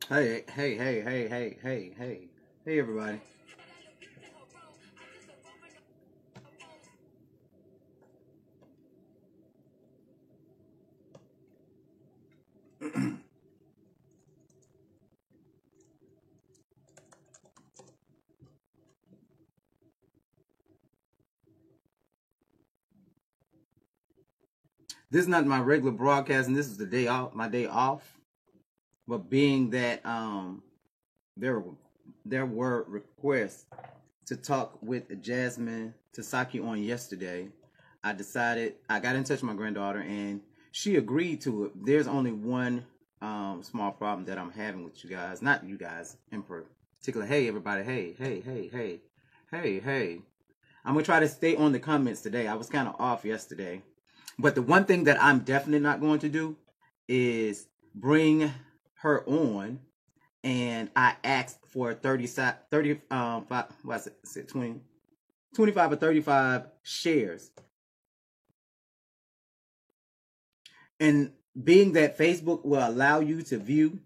Hey, everybody. This is not my regular broadcast, and this is the day off, my day off. But being that there there were requests to talk with Jasmine Tasaki on yesterday, I got in touch with my granddaughter, and she agreed to it. There's only one small problem that I'm having with you guys, not you guys in particular. Hey, everybody. Hey. I'm gonna try to stay on the comments today. I was kind of off yesterday. But the one thing that I'm definitely not going to do is bring her on. And I asked for 25 or 35 shares. And being that Facebook will allow you to view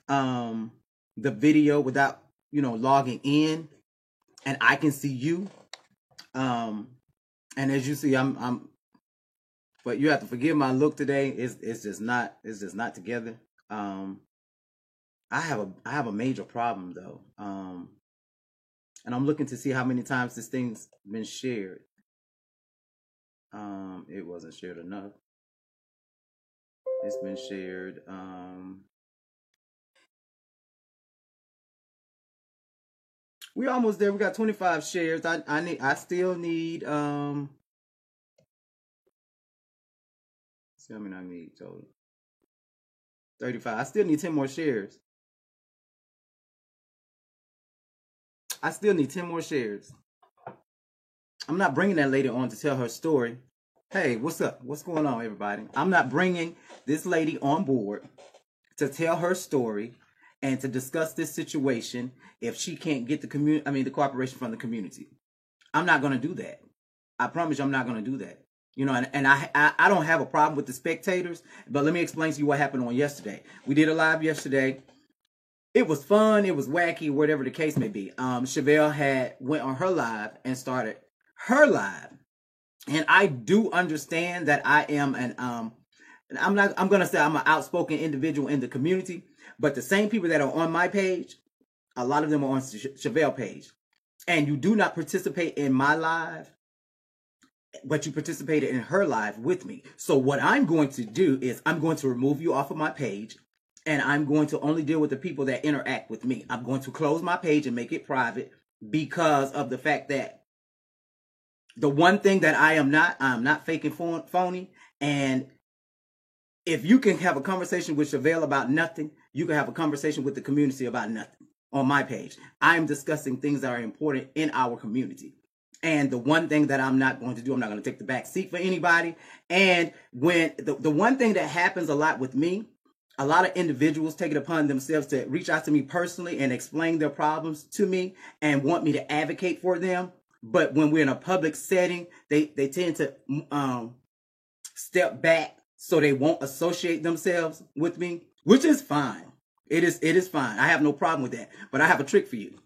the video without, logging in, and I can see you. And as you see, but you have to forgive my look today. It's just not together. I have a major problem though. And I'm looking to see how many times this thing's been shared. It wasn't shared enough. It's been shared. We're almost there. We got 25 shares. I still need see how many I need total. 35. I still need 10 more shares. I still need 10 more shares. I'm not bringing that lady on to tell her story. Hey, what's up? What's going on, everybody? I'm not bringing this lady on board to tell her story and to discuss this situation if she can't get the cooperation from the community. I'm not going to do that. I promise you I'm not going to do that. And I don't have a problem with the spectators, but let me explain to you what happened on yesterday. We did a live yesterday. It was fun. It was wacky, whatever the case may be. Chevelle went on her live and started her live. And I do understand that I am I'm going to say I'm an outspoken individual in the community, but the same people that are on my page, a lot of them are on Chevelle page. And you do not participate in my live, but you participated in her live with me. So what I'm going to do is I'm going to remove you off of my page, and I'm going to only deal with the people that interact with me. I'm going to close my page and make it private because of the fact that the one thing that I'm not faking phony. And if you can have a conversation with Chevelle about nothing, you can have a conversation with the community about nothing on my page. I'm discussing things that are important in our community. And the one thing that I'm not going to do, I'm not going to take the back seat for anybody. And when the one thing that happens a lot with me, a lot of individuals take it upon themselves to reach out to me personally and explain their problems to me and want me to advocate for them. But when we're in a public setting, they tend to step back so they won't associate themselves with me, which is fine. It is fine. I have no problem with that. But I have a trick for you.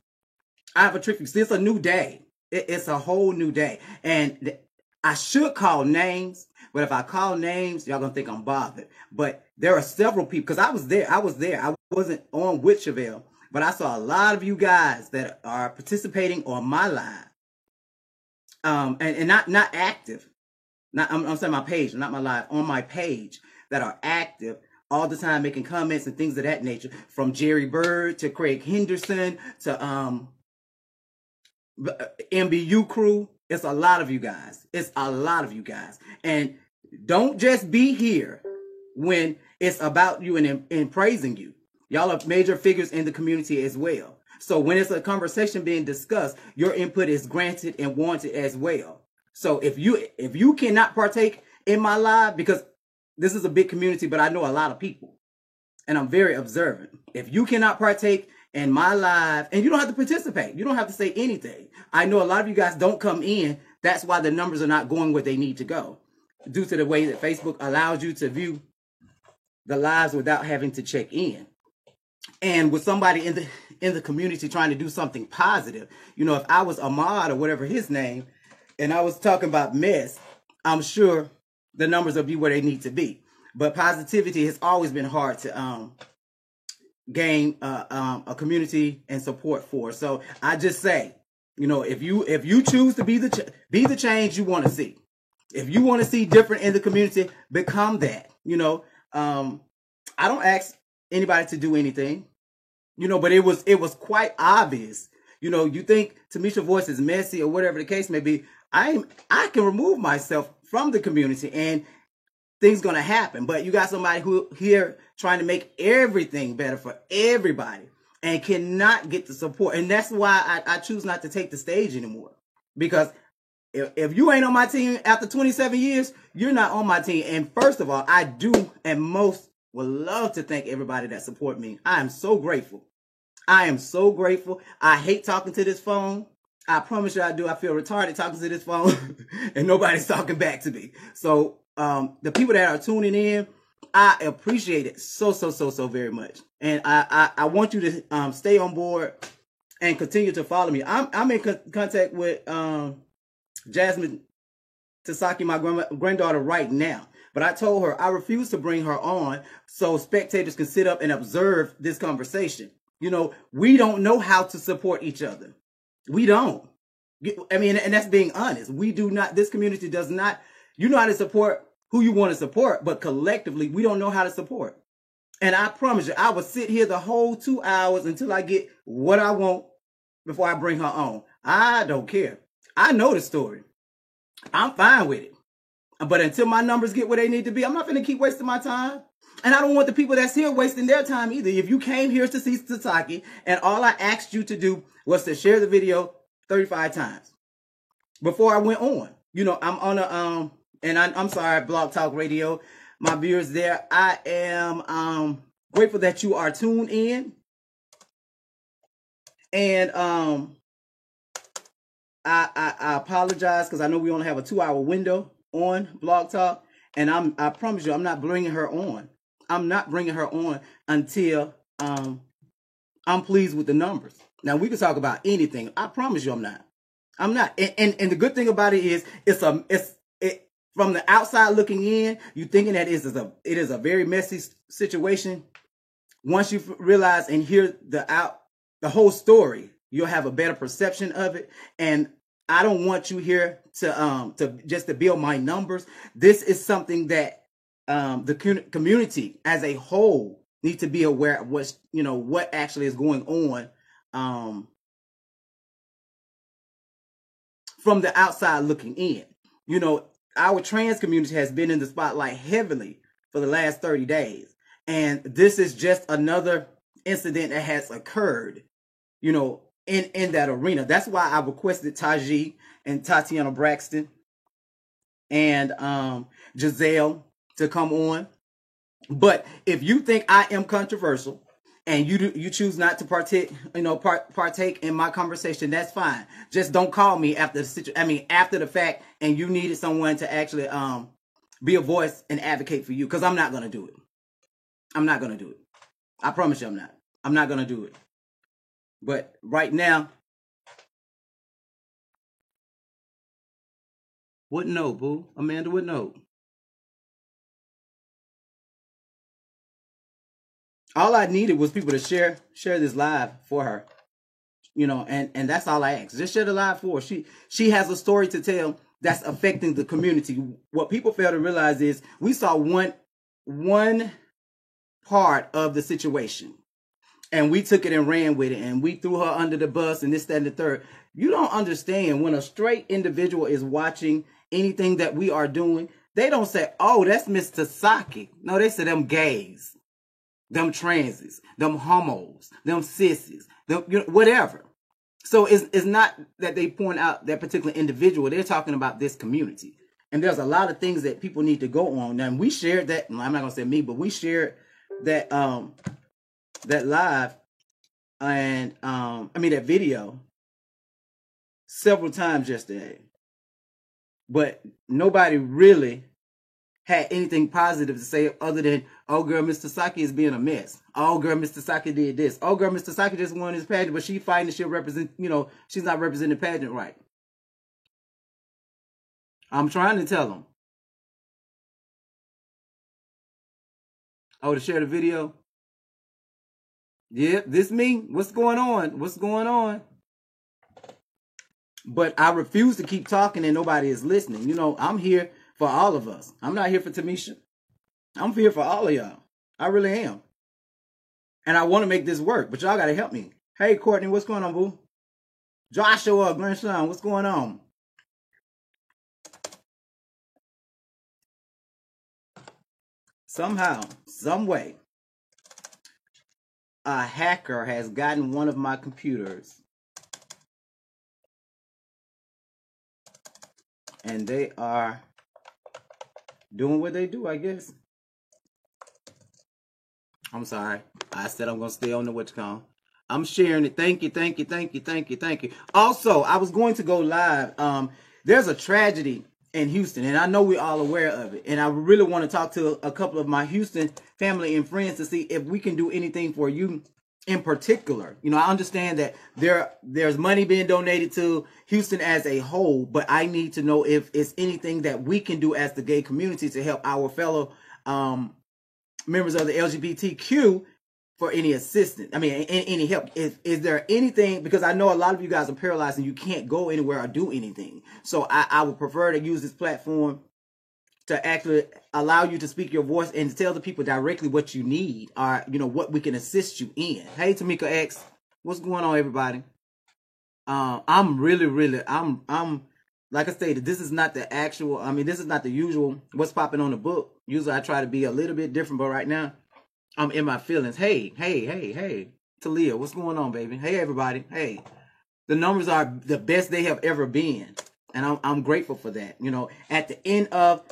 See, it's a new day. It's a whole new day. And I should call names, but if I call names, y'all gonna think I'm bothered. But there are several people, because I was there. I wasn't on with Chevelle, but I saw a lot of you guys that are participating on my live. And not active. I'm saying my page, not my live, on my page, that are active all the time, making comments and things of that nature. From Jerry Bird to Craig Henderson to MBU crew. It's a lot of you guys. And don't just be here when it's about you and praising you. Y'all are major figures in the community as well. So when it's a conversation being discussed, your input is granted and wanted as well. So if you cannot partake in my live, because this is a big community, but I know a lot of people and I'm very observant. If you cannot partake in my live, and you don't have to participate, you don't have to say anything. I know a lot of you guys don't come in. That's why the numbers are not going where they need to go, due to the way that Facebook allows you to view the lives without having to check in. And with somebody in the community trying to do something positive, you know, if I was Ahmad or whatever his name, and I was talking about mess, I'm sure the numbers will be where they need to be. But positivity has always been hard to gain a community and support for. So I just say, you know, if you choose to be the change you want to see, if you want to see different in the community, become that. You know, I don't ask anybody to do anything, you know, but it was quite obvious. You know, you think Tamisha Voice is messy or whatever the case may be. I can remove myself from the community and things gonna happen. But you got somebody who here trying to make everything better for everybody and cannot get the support. And that's why I choose not to take the stage anymore. Because if you ain't on my team after 27 years, you're not on my team. And first of all, I do and most would love to thank everybody that support me. I am so grateful. I am so grateful. I hate talking to this phone. I promise you I do. I feel retarded talking to this phone and nobody's talking back to me. So the people that are tuning in, I appreciate it so very much. And I want you to stay on board and continue to follow me. I'm in contact with Jasmine Tasaki, my granddaughter, right now. But I told her I refuse to bring her on so spectators can sit up and observe this conversation. You know, we don't know how to support each other. We don't. I mean, and that's being honest. We do not. This community does not. You know how to support who you want to support, but collectively, we don't know how to support. And I promise you, I will sit here the whole 2 hours until I get what I want before I bring her on. I don't care. I know the story. I'm fine with it. But until my numbers get where they need to be, I'm not going to keep wasting my time. And I don't want the people that's here wasting their time either. If you came here to see Tasaki and all I asked you to do was to share the video 35 times before I went on. You know, I'm on a, and I'm sorry, Blog Talk Radio, my viewers there. I am grateful that you are tuned in. And I apologize because I know we only have a 2-hour window on Blog Talk. And I promise you, I'm not bringing her on. I'm not bringing her on until I'm pleased with the numbers. Now, we can talk about anything. I promise you I'm not. I'm not. And the good thing about it is it's from the outside looking in, you thinking that it is a very messy situation. Once you realize and hear the whole story, you'll have a better perception of it. And I don't want you here to just to build my numbers. This is something that the community as a whole need to be aware of what actually is going on from the outside looking in. You know, our trans community has been in the spotlight heavily for the last 30 days. And this is just another incident that has occurred, you know, in that arena. That's why I requested Taji and Tatiana Braxton and Giselle to come on. But if you think I am controversial and you choose not to partake in my conversation, that's fine. Just don't call me after the fact, and you needed someone to actually be a voice and advocate for you, because I'm not gonna do it. I'm not gonna do it. I promise you, I'm not. I'm not gonna do it. But right now, what note, boo? Amanda, what note? All I needed was people to share this live for her, you know, and that's all I asked. Just share the live for her. She has a story to tell that's affecting the community. What people fail to realize is we saw one part of the situation, and we took it and ran with it, and we threw her under the bus and this, that, and the third. You don't understand, when a straight individual is watching anything that we are doing, they don't say, "Oh, that's Miss Tasaki." No, they say them gays, them transes, them homos, them sissies, them, whatever. So it's not that they point out that particular individual. They're talking about this community. And there's a lot of things that people need to go on. Now, we shared that. I'm not going to say me, but we shared that that live and that video several times yesterday. But nobody really had anything positive to say other than, oh girl, Mr. Saki is being a mess. Oh girl, Mr. Saki did this. Oh girl, Mr. Saki just won his pageant, but she fighting she'll represent, she's not representing the pageant right. I'm trying to tell them. Oh, to share the video? Yeah, this me. What's going on? What's going on? But I refuse to keep talking and nobody is listening. I'm here for all of us. I'm not here for Tamisha. I'm here for all of y'all. I really am. And I want to make this work, but y'all got to help me. Hey, Courtney, what's going on, boo? Joshua, grandson, what's going on? Somehow, some way, a hacker has gotten one of my computers. And they are doing what they do, I guess. I'm sorry. I said I'm going to stay on the whatcom. I'm sharing it. Thank you, thank you, thank you, thank you, thank you. Also, I was going to go live. There's a tragedy in Houston, and I know we're all aware of it. And I really want to talk to a couple of my Houston family and friends to see if we can do anything for you in particular. I understand that there's money being donated to Houston as a whole, but I need to know if it's anything that we can do as the gay community to help our fellow members of the LGBTQ for any assistance. I mean, any help. Is there anything, because I know a lot of you guys are paralyzed and you can't go anywhere or do anything. So I would prefer to use this platform to actually allow you to speak your voice and to tell the people directly what you need or, what we can assist you in. Hey, Tamika X, what's going on, everybody? I'm really, I'm like I stated, this is not the actual, this is not the usual what's popping on the book. Usually I try to be a little bit different, but right now I'm in my feelings. Hey, Talia, what's going on, baby? Hey, everybody. Hey, the numbers are the best they have ever been. And I'm grateful for that. At the end of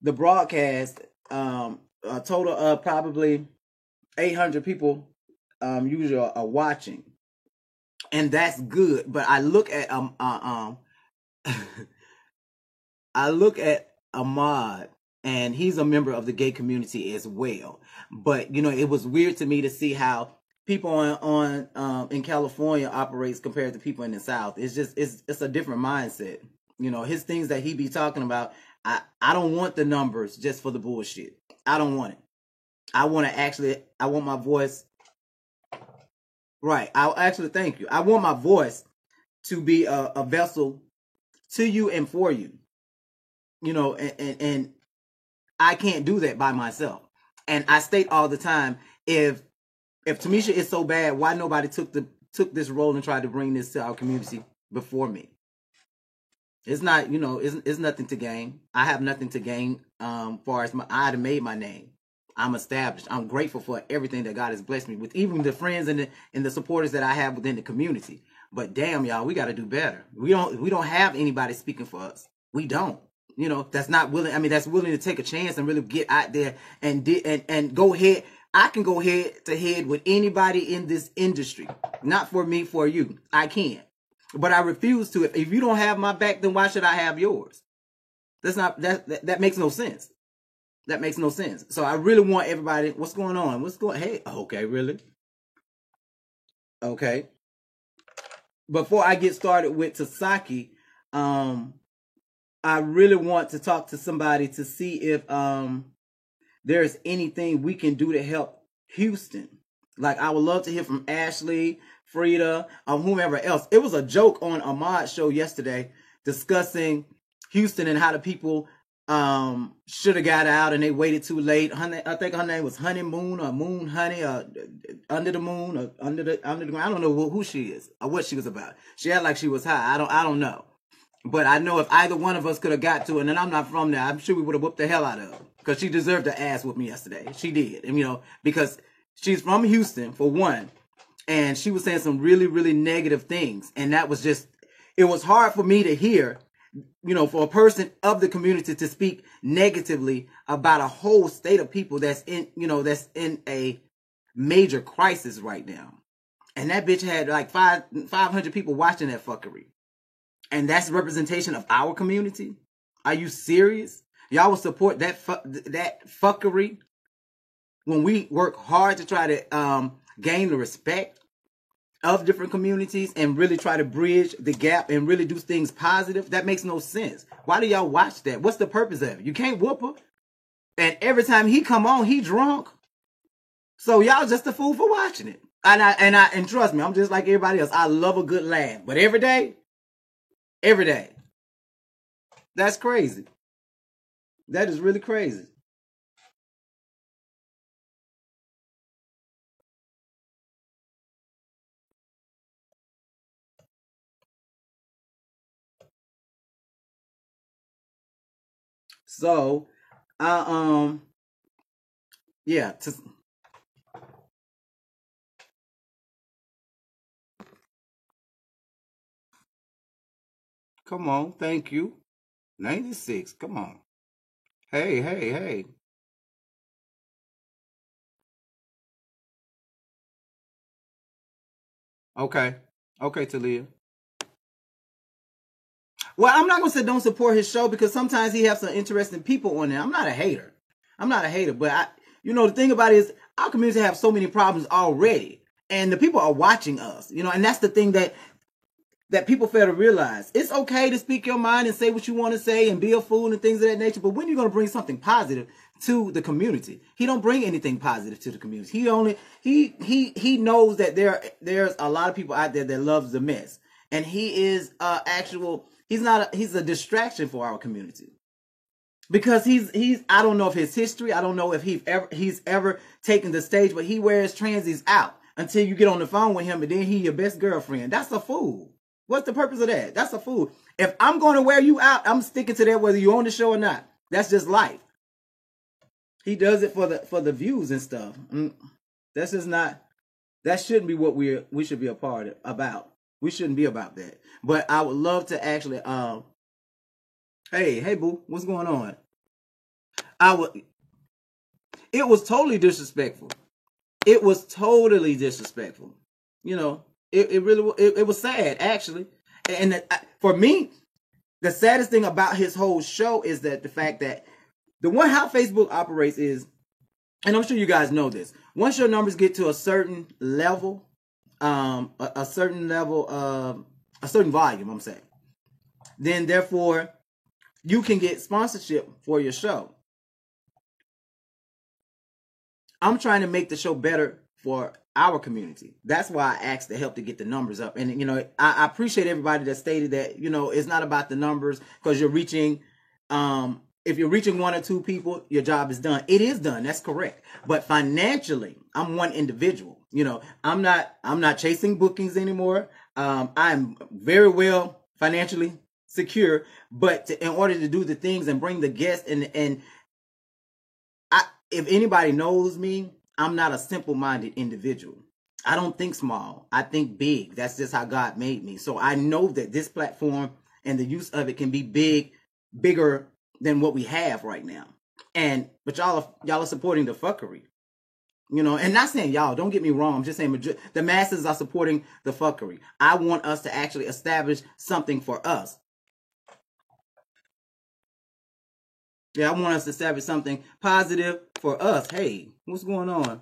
the broadcast, a total of probably 800 people usually are watching. And that's good. But I look at I look at Ahmad, and he's a member of the gay community as well. But it was weird to me to see how people on in California operates compared to people in the South. It's just it's a different mindset. His things that he be talking about. I don't want the numbers just for the bullshit. I don't want it. I want my voice. Right. I'll actually thank you. I want my voice to be a vessel to you and for you. And I can't do that by myself. And I state all the time, if Tamisha is so bad, why nobody took this role and tried to bring this to our community before me? It's not, it's nothing to gain. I have nothing to gain. Far as I had made my name. I'm established. I'm grateful for everything that God has blessed me with, even the friends and the supporters that I have within the community. But damn, y'all, we got to do better. We don't have anybody speaking for us. We don't. That's not willing. That's willing to take a chance and really get out there and go ahead. I can go head to head with anybody in this industry. Not for me, for you. I can. But I refuse to. If you don't have my back, then why should I have yours? That makes no sense. That makes no sense. So I really want everybody, what's going on? Hey, okay, really? Okay. Before I get started with Tasaki, I really want to talk to somebody to see if there's anything we can do to help Houston. Like, I would love to hear from Ashley, Frida, whomever else. It was a joke on Ahmad's show yesterday discussing Houston and how the people should have got out and they waited too late. I think her name was Honeymoon or Moon Honey or Under the Moon or Under the Ground. I don't know who she is or what she was about. She had like she was high. I don't know. But I know if either one of us could have got to it, and I'm not from there, I'm sure we would have whooped the hell out of her. Because she deserved to ass with me yesterday. She did. And, because she's from Houston, for one. And she was saying some really, really negative things. And that was just, it was hard for me to hear, for a person of the community to speak negatively about a whole state of people that's in a major crisis right now. And that bitch had like 500 people watching that fuckery. And that's representation of our community? Are you serious? Y'all will support that fuckery when we work hard to try to gain the respect of different communities and really try to bridge the gap and really do things positive. That makes no sense. Why do y'all watch that? What's the purpose of it? You can't whoop her. And every time he come on, he drunk. So y'all just a fool for watching it. And trust me, I'm just like everybody else. I love a good laugh. But every day, that's crazy. That is really crazy. So, yeah. Come on, thank you. 96. Come on. Hey, hey, hey. Okay. Okay, Talia. Well, I'm not gonna say don't support his show because sometimes he has some interesting people on there. I'm not a hater. But the thing about it is our community have so many problems already, and the people are watching us. And that's the thing that people fail to realize. It's okay to speak your mind and say what you want to say and be a fool and things of that nature. But when you're going to bring something positive to the community, he don't bring anything positive to the community. He knows that there's a lot of people out there that loves the mess, and he is he's a distraction for our community. Because he's I don't know if his history, I don't know if he's ever taken the stage, but he wears transies out until you get on the phone with him and then he your best girlfriend. That's a fool. What's the purpose of that? That's a fool. If I'm going to wear you out, I'm sticking to that whether you're on the show or not. That's just life. He does it for the views and stuff. That's just not. That shouldn't be what we should be a part about. We shouldn't be about that. But I would love to actually. Hey, boo, what's going on? It was totally disrespectful. It was totally disrespectful. It really it was sad actually. And for me, the saddest thing about his whole show is that the fact that how Facebook operates is, and I'm sure you guys know this, once your numbers get to a certain level, a certain volume, I'm saying, then therefore you can get sponsorship for your show. I'm trying to make the show better for our community. That's why I asked to help to get the numbers up. And, I appreciate everybody that stated that, it's not about the numbers because you're reaching, if you're reaching one or two people, your job is done. It is done. That's correct. But financially, I'm one individual. I'm not chasing bookings anymore. I'm very well financially secure, but in order to do the things and bring the guests and if anybody knows me, I'm not a simple-minded individual. I don't think small. I think big. That's just how God made me. So I know that this platform and the use of it can be bigger than what we have right now. But y'all are supporting the fuckery. And not saying y'all, don't get me wrong. I'm just saying the masses are supporting the fuckery. I want us to actually establish something for us. Yeah, I want us to establish something positive for us. Hey, what's going on?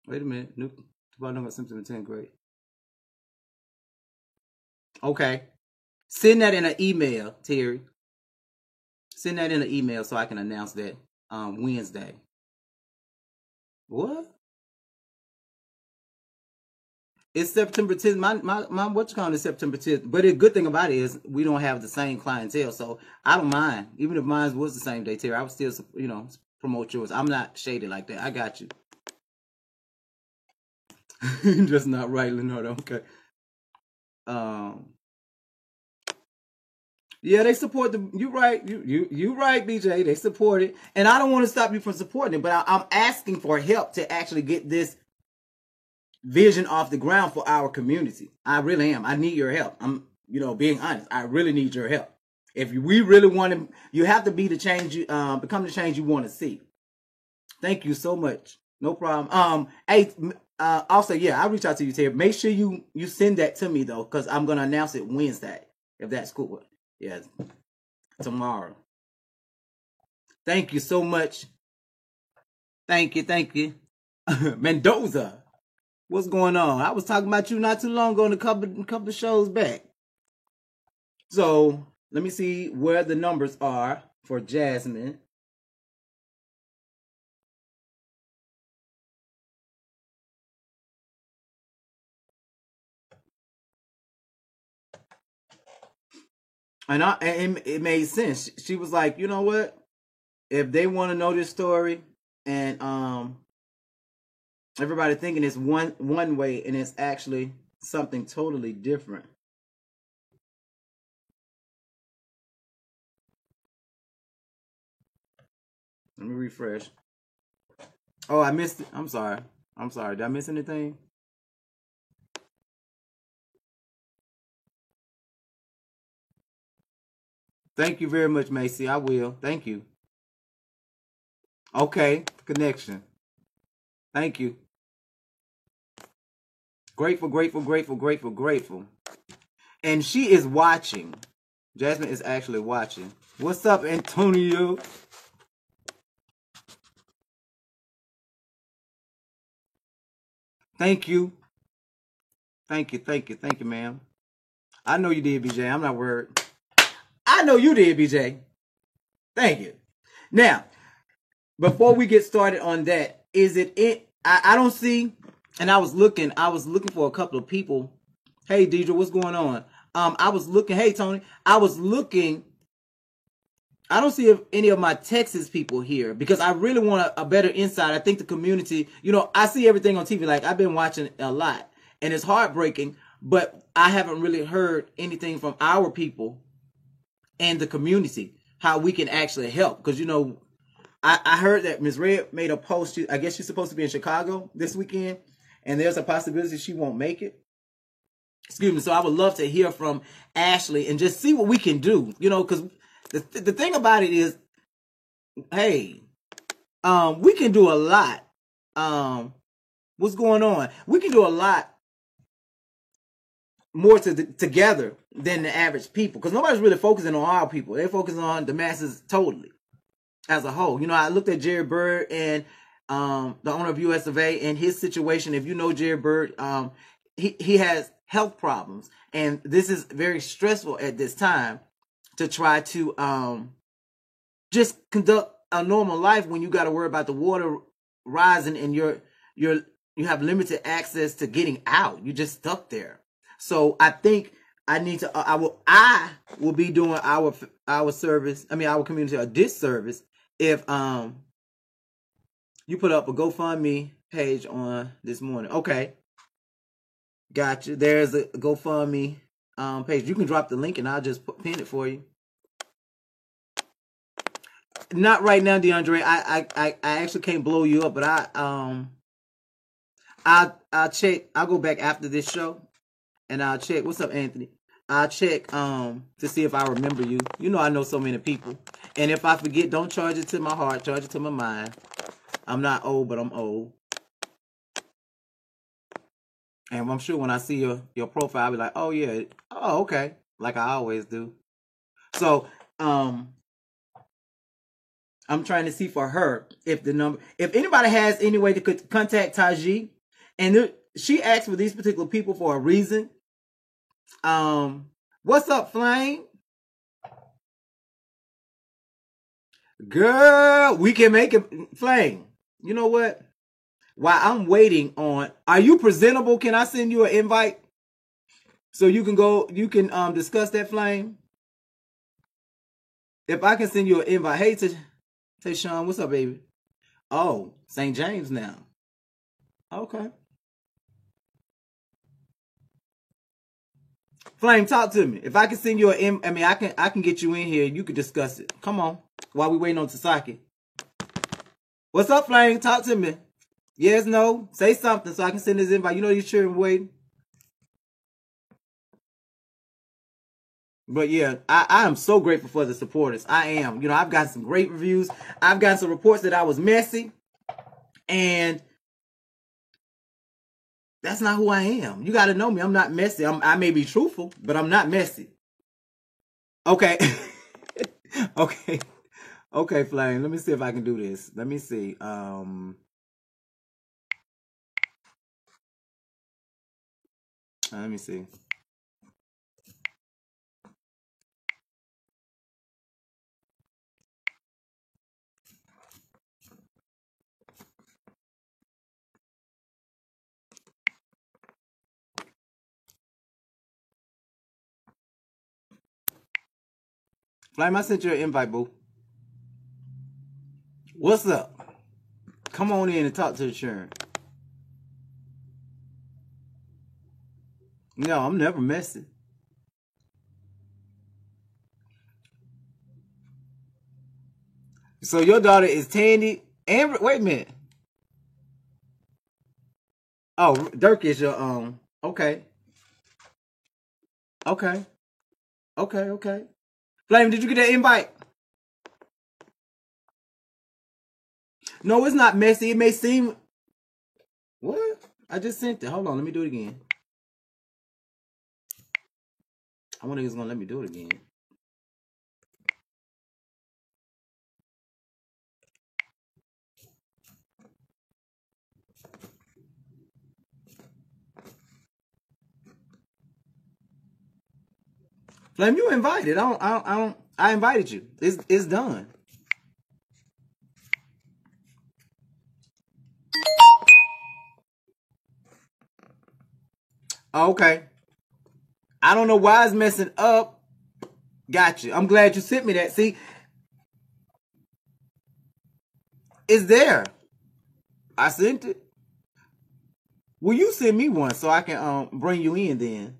Wait a minute. Nope. Got symptom in 10th grade. Okay. Send that in an email, Terry. Send that in an email so I can announce that Wednesday. What? It's September 10th. My what's called is September 10th. But the good thing about it is we don't have the same clientele, so I don't mind. Even if mine was the same day, Terry, I would still, promote yours. I'm not shaded like that. I got you. Just not right, Leonardo. Okay. Yeah, they support you right. You right, BJ. They support it, and I don't want to stop you from supporting it, but I'm asking for help to actually get this vision off the ground for our community. I really am. I need your help. I'm, being honest. I really need your help. If we really want to, you have to be the change you become the change you want to see. Thank you so much. No problem. Hey, also, yeah, I'll reach out to you, Terry. Make sure you send that to me though, because I'm gonna announce it Wednesday. If that's cool. Yeah. tomorrow. Thank you so much. Thank you. Mendoza, what's going on? I was talking about you not too long ago in a couple of shows back. So let me see where the numbers are for Jasmine. And it made sense. She was like, you know what? If they want to know this story, and everybody thinking it's one way, and it's actually something totally different. Let me refresh. Oh, I missed it. I'm sorry. Did I miss anything? Thank you very much, Macy. I will. Thank you. Okay, connection. Thank you. Grateful. And she is watching. Jasmine is actually watching. What's up, Antonio? Thank you. Thank you, ma'am. I know you did, BJ. I'm not worried. I know you did, BJ. Thank you. Now, before we get started on that, I don't see, and I was looking for a couple of people. Hey, Deidre, what's going on? I was looking, hey, Tony, I was looking, I don't see any of my Texas people here because I really want a better insight. I think the community, I see everything on TV. Like, I've been watching a lot, and it's heartbreaking, but I haven't really heard anything from our people and the community, how we can actually help. Because, I heard that Ms. Red made a post. I guess she's supposed to be in Chicago this weekend, and there's a possibility she won't make it. Excuse me. So I would love to hear from Ashley and just see what we can do, because the thing about it is, hey, we can do a lot. What's going on? We can do a lot more together than the average people, because nobody's really focusing on our people. They're focusing on the masses totally as a whole. I looked at Jerry Bird and the owner of US of A and his situation. If you know Jerry Bird, he has health problems, and this is very stressful at this time to try to just conduct a normal life when you got to worry about the water rising and you have limited access to getting out. You're just stuck there. So I think I need to. I will be doing our service. I mean, our community a disservice if you put up a GoFundMe page on this morning. Okay, gotcha. There's a GoFundMe page. You can drop the link and I'll just pin it for you. Not right now, DeAndre. I actually can't blow you up, but I'll check. I'll go back after this show and I'll check. What's up, Anthony? I'll check to see if I remember you. I know so many people. And if I forget, don't charge it to my heart, charge it to my mind. I'm not old, but I'm old. And I'm sure when I see your profile, I'll be like, oh yeah, oh okay. Like I always do. So I'm trying to see for her if anybody has any way to contact Taji, and she asked for these particular people for a reason. What's up, Flame? Girl, we can make it. Flame, you know what? While I'm waiting on, are you presentable? Can I send you an invite so you can discuss that, Flame? If I can send you an invite. Hey, Sean, what's up, baby? Oh, St. James now. Okay. Flame, talk to me. If I can send you I can get you in here and you can discuss it. Come on. While we waiting on Tasaki. What's up, Flame? Talk to me. Yes, no? Say something so I can send this invite. You know these children waiting. But yeah, I am so grateful for the supporters. I am. I've got some great reviews. I've got some reports that I was messy. And that's not who I am. You got to know me. I'm not messy. I may be truthful, but I'm not messy. Okay. Okay. Okay, Flame. Let me see if I can do this. Let me see. Let me see. Flame, I sent you an invite, boo. What's up? Come on in and talk to the Sharon. No, I'm never messy. So your daughter is Tandy and wait a minute. Oh, Dirk is your okay. Okay. Okay, okay. Flame, did you get that invite? No, it's not messy. It may seem what? I just sent it. Hold on, let me do it again. I wonder if he's gonna let me do it again. Flame, you invited. I invited you. It's done. Okay. I don't know why it's messing up. Got you. I'm glad you sent me that. See, it's there. I sent it. Will you send me one so I can bring you in then?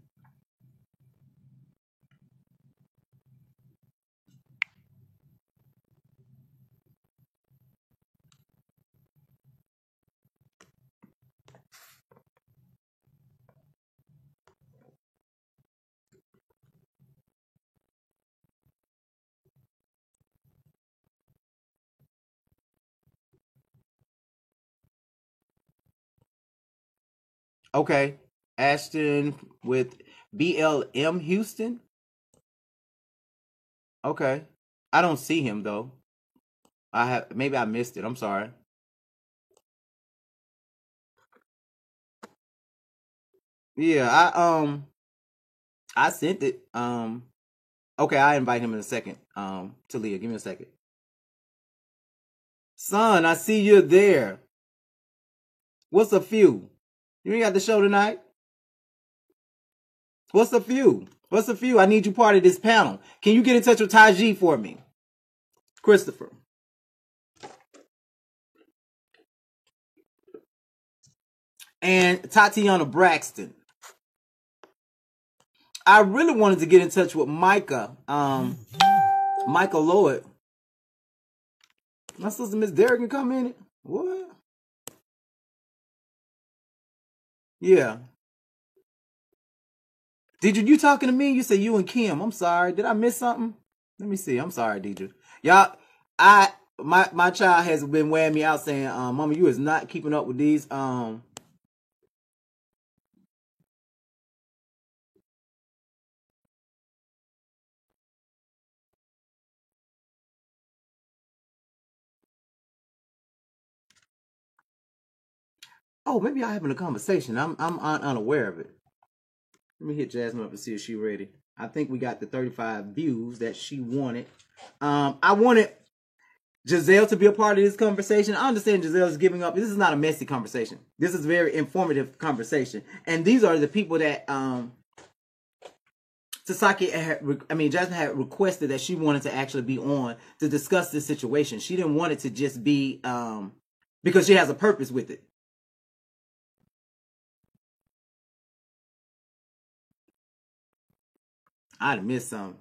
Okay. Ashton with BLM Houston. Okay. I don't see him though. Maybe I missed it. I'm sorry. Yeah, I sent it. Okay, I invite him in a second. Talia, give me a second. Son, I see you're there. What's a few? You ain't got the show tonight? What's a few? What's a few? I need you part of this panel. Can you get in touch with Taji for me? Christopher. And Tatiana Braxton. I really wanted to get in touch with Micah. Michael Lloyd. My sister Miss Derrick can come in it. What? Yeah. Deidre, you talking to me? You say you and Kim. I'm sorry. Did I miss something? Let me see. I'm sorry, Deidre. Y'all, my child has been wearing me out saying, Mama, you is not keeping up with these. Oh, maybe y'all having a conversation. I'm unaware of it. Let me hit Jasmine up and see if she's ready. I think we got the 35 views that she wanted. I wanted Giselle to be a part of this conversation. I understand Giselle is giving up. This is not a messy conversation. This is a very informative conversation. And these are the people that Jasmine had requested that she wanted to actually be on to discuss this situation. She didn't want it to just be because she has a purpose with it. I'd have missed some.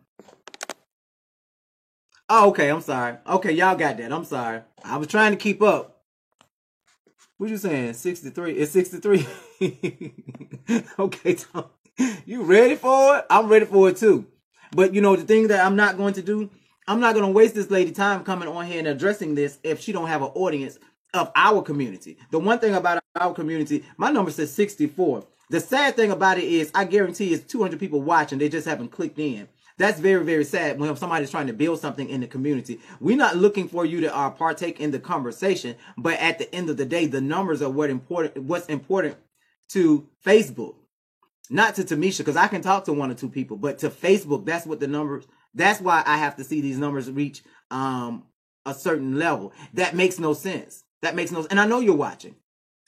Oh, okay. I'm sorry. Okay, y'all got that. I'm sorry. I was trying to keep up. What you saying? 63? It's 63. Okay, Tom. You ready for it? I'm ready for it too. But you know, the thing that I'm not going to do, I'm not going to waste this lady time coming on here and addressing this if she don't have an audience of our community. The one thing about our community, my number says 64. The sad thing about it is I guarantee it's 200 people watching. They just haven't clicked in. That's very, very sad when somebody's trying to build something in the community. We're not looking for you to partake in the conversation, but at the end of the day, the numbers are what's important to Facebook. Not to Tamisha, because I can talk to one or two people, but to Facebook, that's what the numbers, that's why I have to see these numbers reach a certain level. That makes no sense. That makes no, and I know you're watching,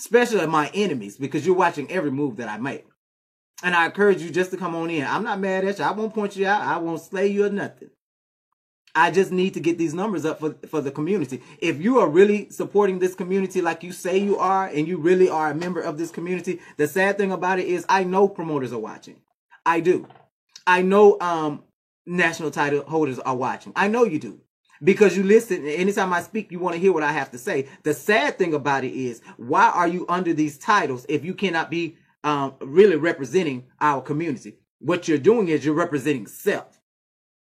especially my enemies, because you're watching every move that I make. And I encourage you just to come on in. I'm not mad at you. I won't point you out. I won't slay you or nothing. I just need to get these numbers up for the community. If you are really supporting this community like you say you are, and you really are a member of this community, the sad thing about it is I know promoters are watching. I do. I know national title holders are watching. I know you do. Because you listen, anytime I speak, you want to hear what I have to say. The sad thing about it is, why are you under these titles if you cannot be really representing our community? What you're doing is you're representing self.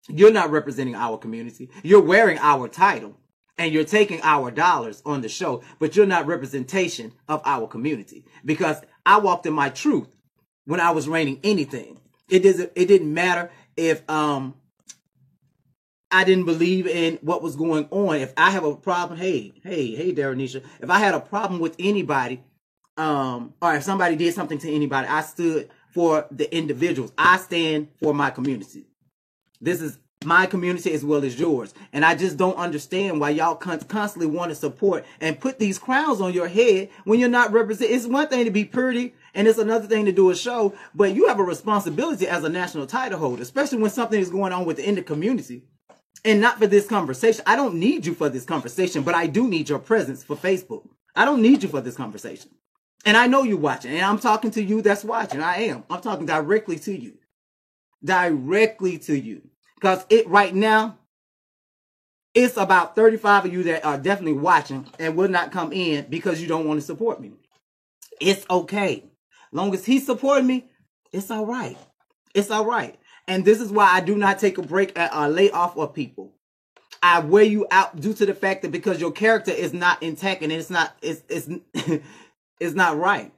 You're not representing our community. You're wearing our title and you're taking our dollars on the show, but you're not representation of our community. Because I walked in my truth when I was reigning anything. It didn't matter if I didn't believe in what was going on. If I have a problem, hey, Darrenisha, if I had a problem with anybody, or if somebody did something to anybody, I stood for the individuals. I stand for my community. This is my community as well as yours. And I just don't understand why y'all constantly want to support and put these crowns on your head when you're not represented. It's one thing to be pretty and it's another thing to do a show, but you have a responsibility as a national title holder, especially when something is going on within the community. And not for this conversation. I don't need you for this conversation, but I do need your presence for Facebook. I don't need you for this conversation. And I know you're watching, and I'm talking to you that's watching. I am. I'm talking directly to you. Directly to you. Because right now, it's about 35 of you that are definitely watching and will not come in because you don't want to support me. It's okay. Long as he's supporting me, it's all right. It's all right. And this is why I do not take a break or lay off of people. I wear you out due to the fact that because your character is not intact and it's not right.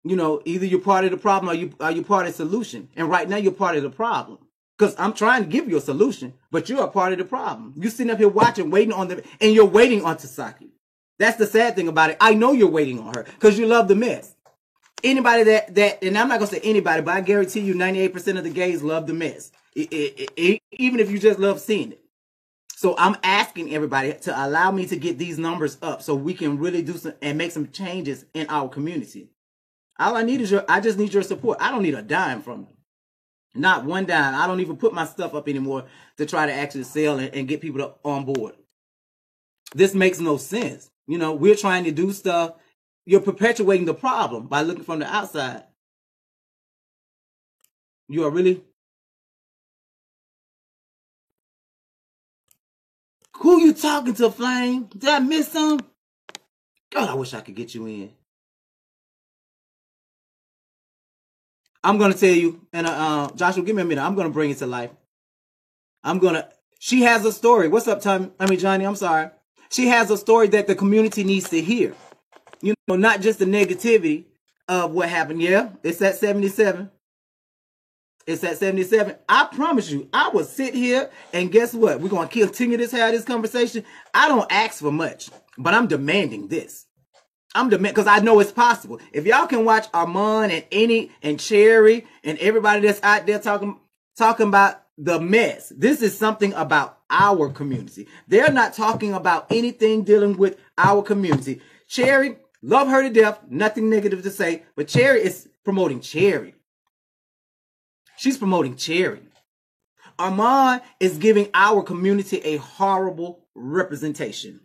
You know, either you're part of the problem or you're part of the solution. And right now you're part of the problem. Because I'm trying to give you a solution, but you're a part of the problem. You're sitting up here watching, waiting on them, and you're waiting on Tasaki. That's the sad thing about it. I know you're waiting on her because you love the mess. Anybody that, and I'm not going to say anybody, but I guarantee you 98% of the gays love the mess. Even if you just love seeing it. So I'm asking everybody to allow me to get these numbers up so we can really do some and make some changes in our community. All I need is I just need your support. I don't need a dime from you. Not one dime. I don't even put my stuff up anymore to try to actually sell and get people on board. This makes no sense. You know, we're trying to do stuff. You're perpetuating the problem by looking from the outside. You are really... Who you talking to, Flame? Did I miss some? God, I wish I could get you in. I'm going to tell you, and Joshua, give me a minute. I'm going to bring it to life. She has a story. What's up, Johnny? I'm sorry. She has a story that the community needs to hear. You know, not just the negativity of what happened. Yeah, it's at 77. It's at 77. I promise you, I will sit here and guess what? We're going to continue this conversation. I don't ask for much, but I'm demanding this. I'm demanding because I know it's possible. If y'all can watch Armand and Annie and Cherry and everybody that's out there talking about the mess, this is something about our community. They're not talking about anything dealing with our community. Cherry, love her to death. Nothing negative to say, but Cherry is promoting Cherry. She's promoting Cherry. Armand is giving our community a horrible representation.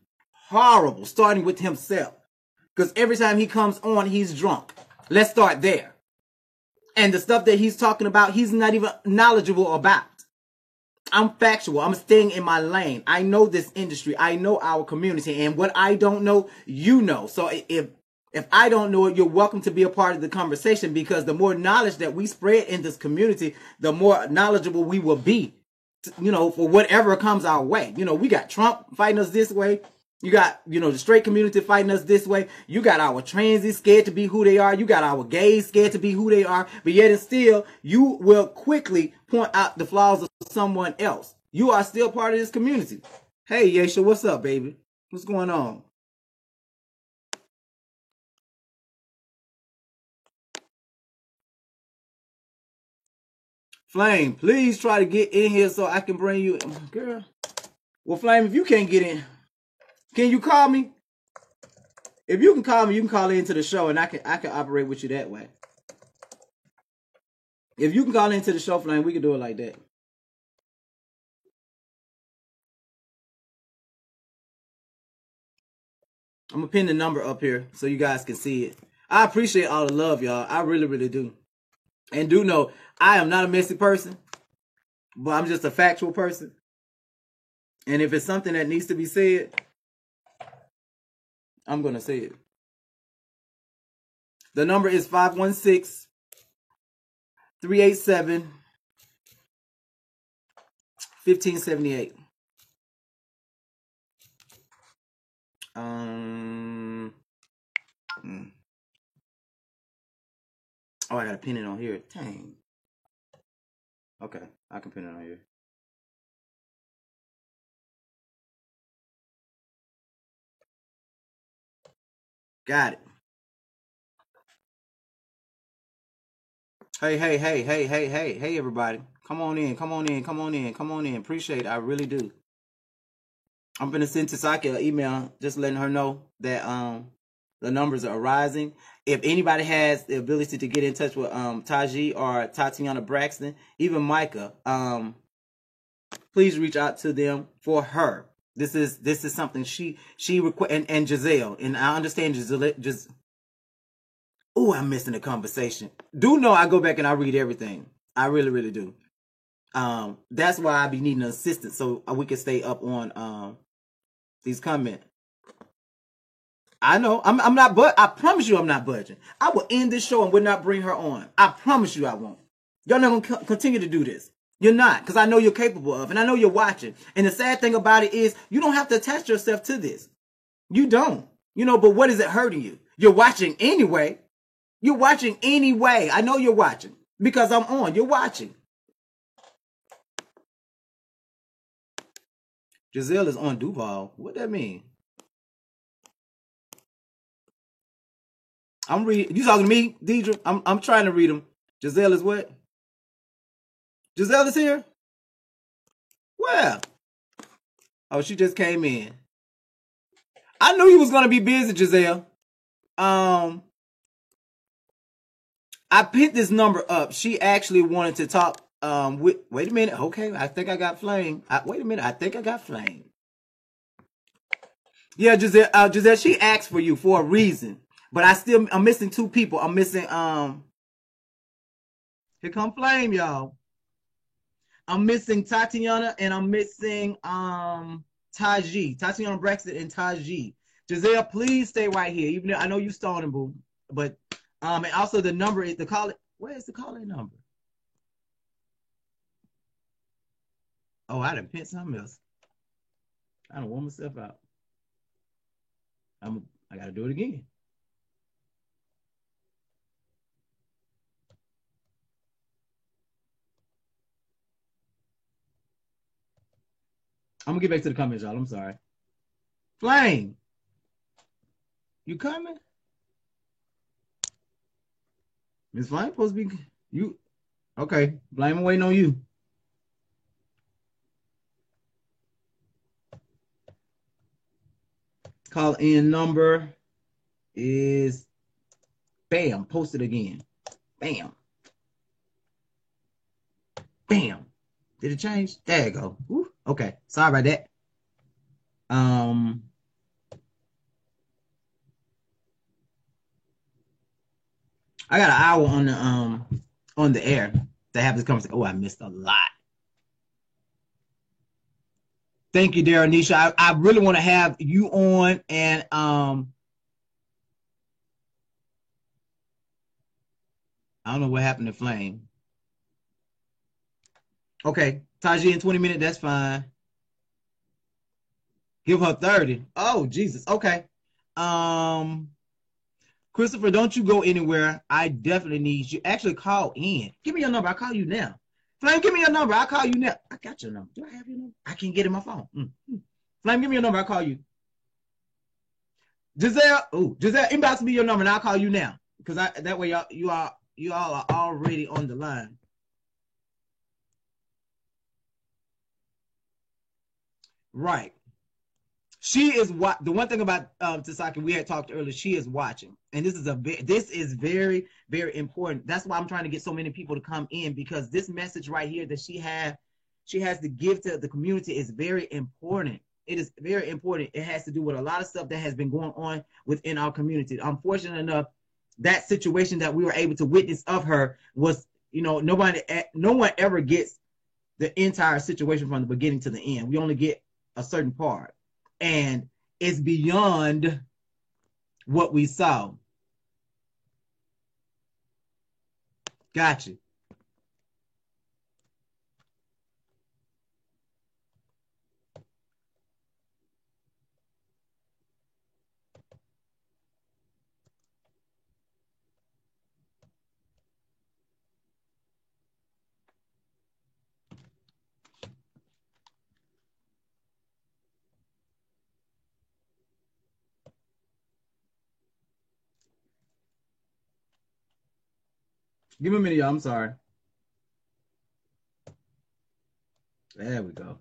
Horrible, starting with himself. Because every time he comes on, he's drunk. Let's start there. And the stuff that he's talking about, he's not even knowledgeable about. I'm factual. I'm staying in my lane. I know this industry. I know our community. And what I don't know, you know. So if I don't know it, you're welcome to be a part of the conversation, because the more knowledge that we spread in this community, the more knowledgeable we will be, you know, for whatever comes our way. You know, we got Trump fighting us this way. You got, the straight community fighting us this way. You got our transies scared to be who they are. You got our gays scared to be who they are. But yet and still, you will quickly point out the flaws of someone else. You are still part of this community. Hey, Yesha, what's up, baby? What's going on? Flame, please try to get in here so I can bring you. Girl. Well, Flame, if you can't get in, can you call me? If you can call me, you can call into the show, and I can operate with you that way. If you can call into the show, Flame, we can do it like that. I'm gonna pin the number up here so you guys can see it. I appreciate all the love, y'all. I really, really do. And do know I am not a messy person, but I'm just a factual person. And if it's something that needs to be said, I'm gonna say it. The number is 516-387-1578. Oh, I gotta pin it on here. Dang. Okay, I can pin it on here. Got it. Hey, everybody. Come on in. Appreciate it. I really do. I'm gonna send Tasaki an email just letting her know that the numbers are rising. If anybody has the ability to get in touch with Taji or Tatiana Braxton, even Micah, please reach out to them for her. This is something she request, and Giselle, and I understand Giselle just. Oh, I'm missing the conversation. Do know I go back and I read everything. I really, really do. That's why I be needing an assistant so we can stay up on these comments. I know I'm not, but I promise you I'm not budging. I will end this show and will not bring her on. I promise you I won't. Y'all not gonna continue to do this. You're not, because I know you're capable of, and I know you're watching. And the sad thing about it is, you don't have to attach yourself to this. You don't. But what is it hurting you? You're watching anyway. You're watching anyway. I know you're watching because I'm on. You're watching. Giselle is on Duval. What that mean? I'm reading. You talking to me, Deidre? I'm trying to read them. Giselle is what? Giselle is here? Where? Oh, she just came in. I knew you was gonna be busy, Giselle. I picked this number up. She actually wanted to talk. Wait a minute. Okay, I think I got Flame. Wait a minute. I think I got Flame. Yeah, Giselle. She asked for you for a reason, but I'm missing two people. I'm missing Here come Flame, y'all. I'm missing Tatiana and I'm missing Taji. Tatiana Braxton and Taji. Giselle, please stay right here. Even though I know you stalling, boo, but. And also the number is the call. Where is the calling number? Oh, I done pinned something else. I done wore myself out. I gotta do it again. I'm gonna get back to the comments, y'all. I'm sorry. Flame, you coming? Miss Flame supposed to be you. Okay, Flame, I'm waiting on you. Call in number is bam. Post it again. Bam. Bam. Did it change? There you go. Woo. Okay. Sorry about that. I got an hour on the air to have this conversation. Oh, I missed a lot. Thank you, Darrenisha. I really want to have you on, and I don't know what happened to Flame. Okay, Taji in 20 minutes, that's fine. Give her 30. Oh, Jesus. Okay. Um, Christopher, don't you go anywhere. I definitely need you. Actually, call in. Give me your number. I'll call you now. Flame, give me your number. I'll call you now. I got your number. Do I have your number? I can't get in my phone. Flame, give me your number. I'll call you. Giselle, Giselle, inbox me your number and I'll call you now. Because that way you all are already on the line. Right. She is what the one thing about Tasaki, we had talked earlier, she is watching. And this is very, very important. That's why I'm trying to get so many people to come in, because this message right here that she has to give to the community is very important. It is very important. It has to do with a lot of stuff that has been going on within our community. Unfortunately enough, that situation that we were able to witness of her was, no one ever gets the entire situation from the beginning to the end. We only get a certain part. And it's beyond what we saw. Gotcha. Give me a minute, y'all. I'm sorry. There we go.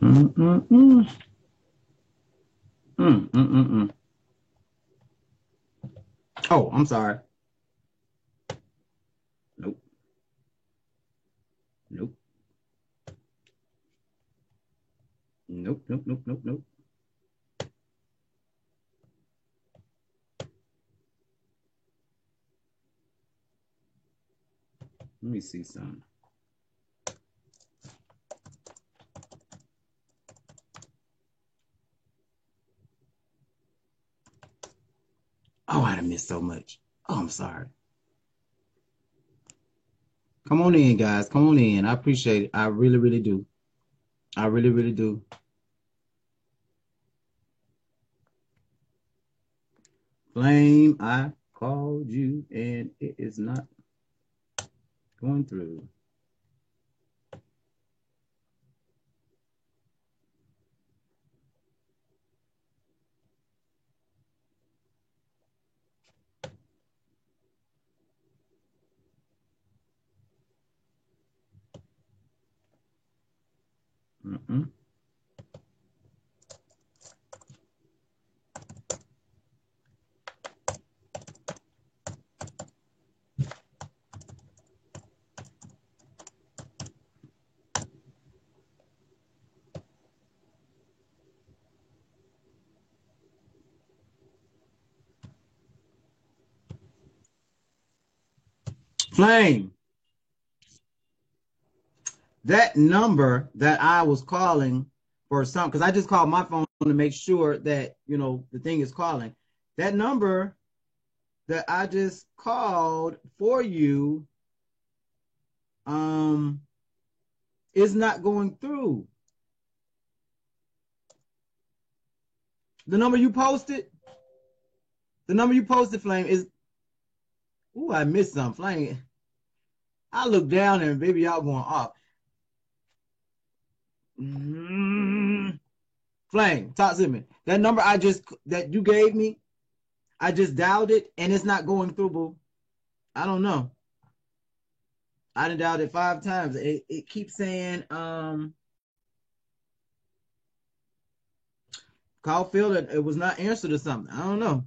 Mm-mm-mm. Mm-mm-mm. Oh, I'm sorry. Nope. Nope. Nope. Nope. Nope. Nope. Nope. Let me see something. Oh, I done missed so much. Oh, I'm sorry. Come on in, guys. Come on in. I appreciate it. I really, really do. I really, really do. Flame, I called you and it is not going through. Mm-mm. Flame, that number that I was calling for some, because I just called my phone to make sure that, the thing is calling. That number that I just called for you is not going through. The number you posted, Flame, is, I missed something, Flame. I look down and baby, y'all going off. Flame, talk to me. That number that you gave me, I just dialed it and it's not going through, boo. I don't know. I done dialed it 5 times. It keeps saying, call Phil, it was not answered or something. I don't know.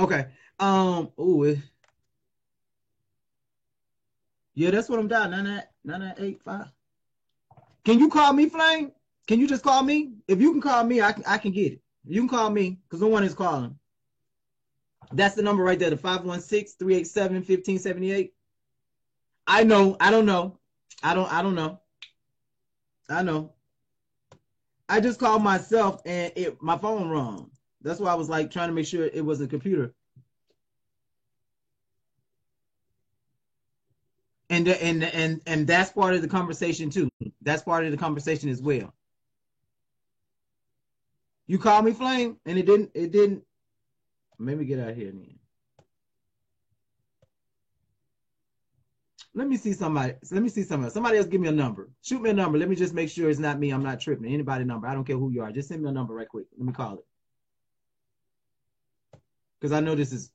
Okay. Yeah, that's what I'm dialing. 9985. Can you call me, Flame? Can you just call me? If you can call me, I can get it. You can call me because no one is calling. That's the number right there, the 516-387-1578. I know. I don't know. I don't know. I know. I just called myself and my phone rung. That's why I was like trying to make sure it was a computer. And that's part of the conversation too. That's part of the conversation as well. You called me, Flame, and it didn't. Let me get out here then. Let me see somebody. Somebody else give me a number. Shoot me a number. Let me just make sure it's not me. I'm not tripping. Anybody number. I don't care who you are. Just send me a number right quick. Let me call it. Because I know this is.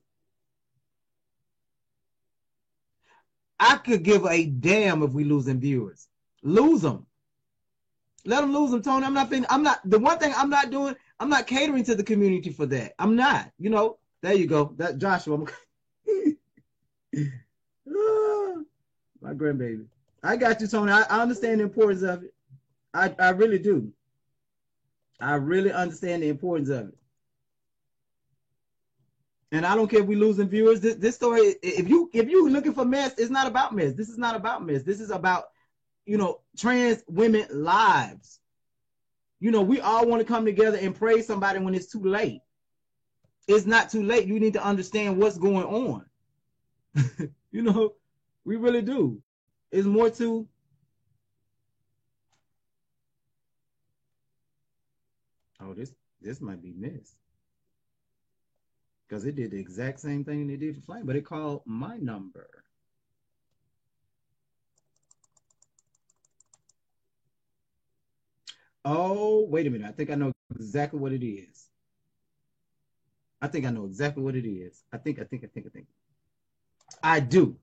I could give a damn if we losing viewers. Lose them. Let them lose them, Tony. I'm not. The one thing I'm not doing. I'm not catering to the community for that. I'm not. You know. There you go. That Joshua. My grandbaby. I got you, Tony. I understand the importance of it. I really do. I really understand the importance of it. And I don't care if we losing viewers. This story, if you looking for mess, it's not about mess. This is not about mess. This is about, trans women lives. We all want to come together and praise somebody when it's too late. It's not too late. You need to understand what's going on. We really do. It's more to. Oh, this might be missed. Because it did the exact same thing they did for Flame, but it called my number. Oh, wait a minute. I think I know exactly what it is. I think I know exactly what it is. I think. I do.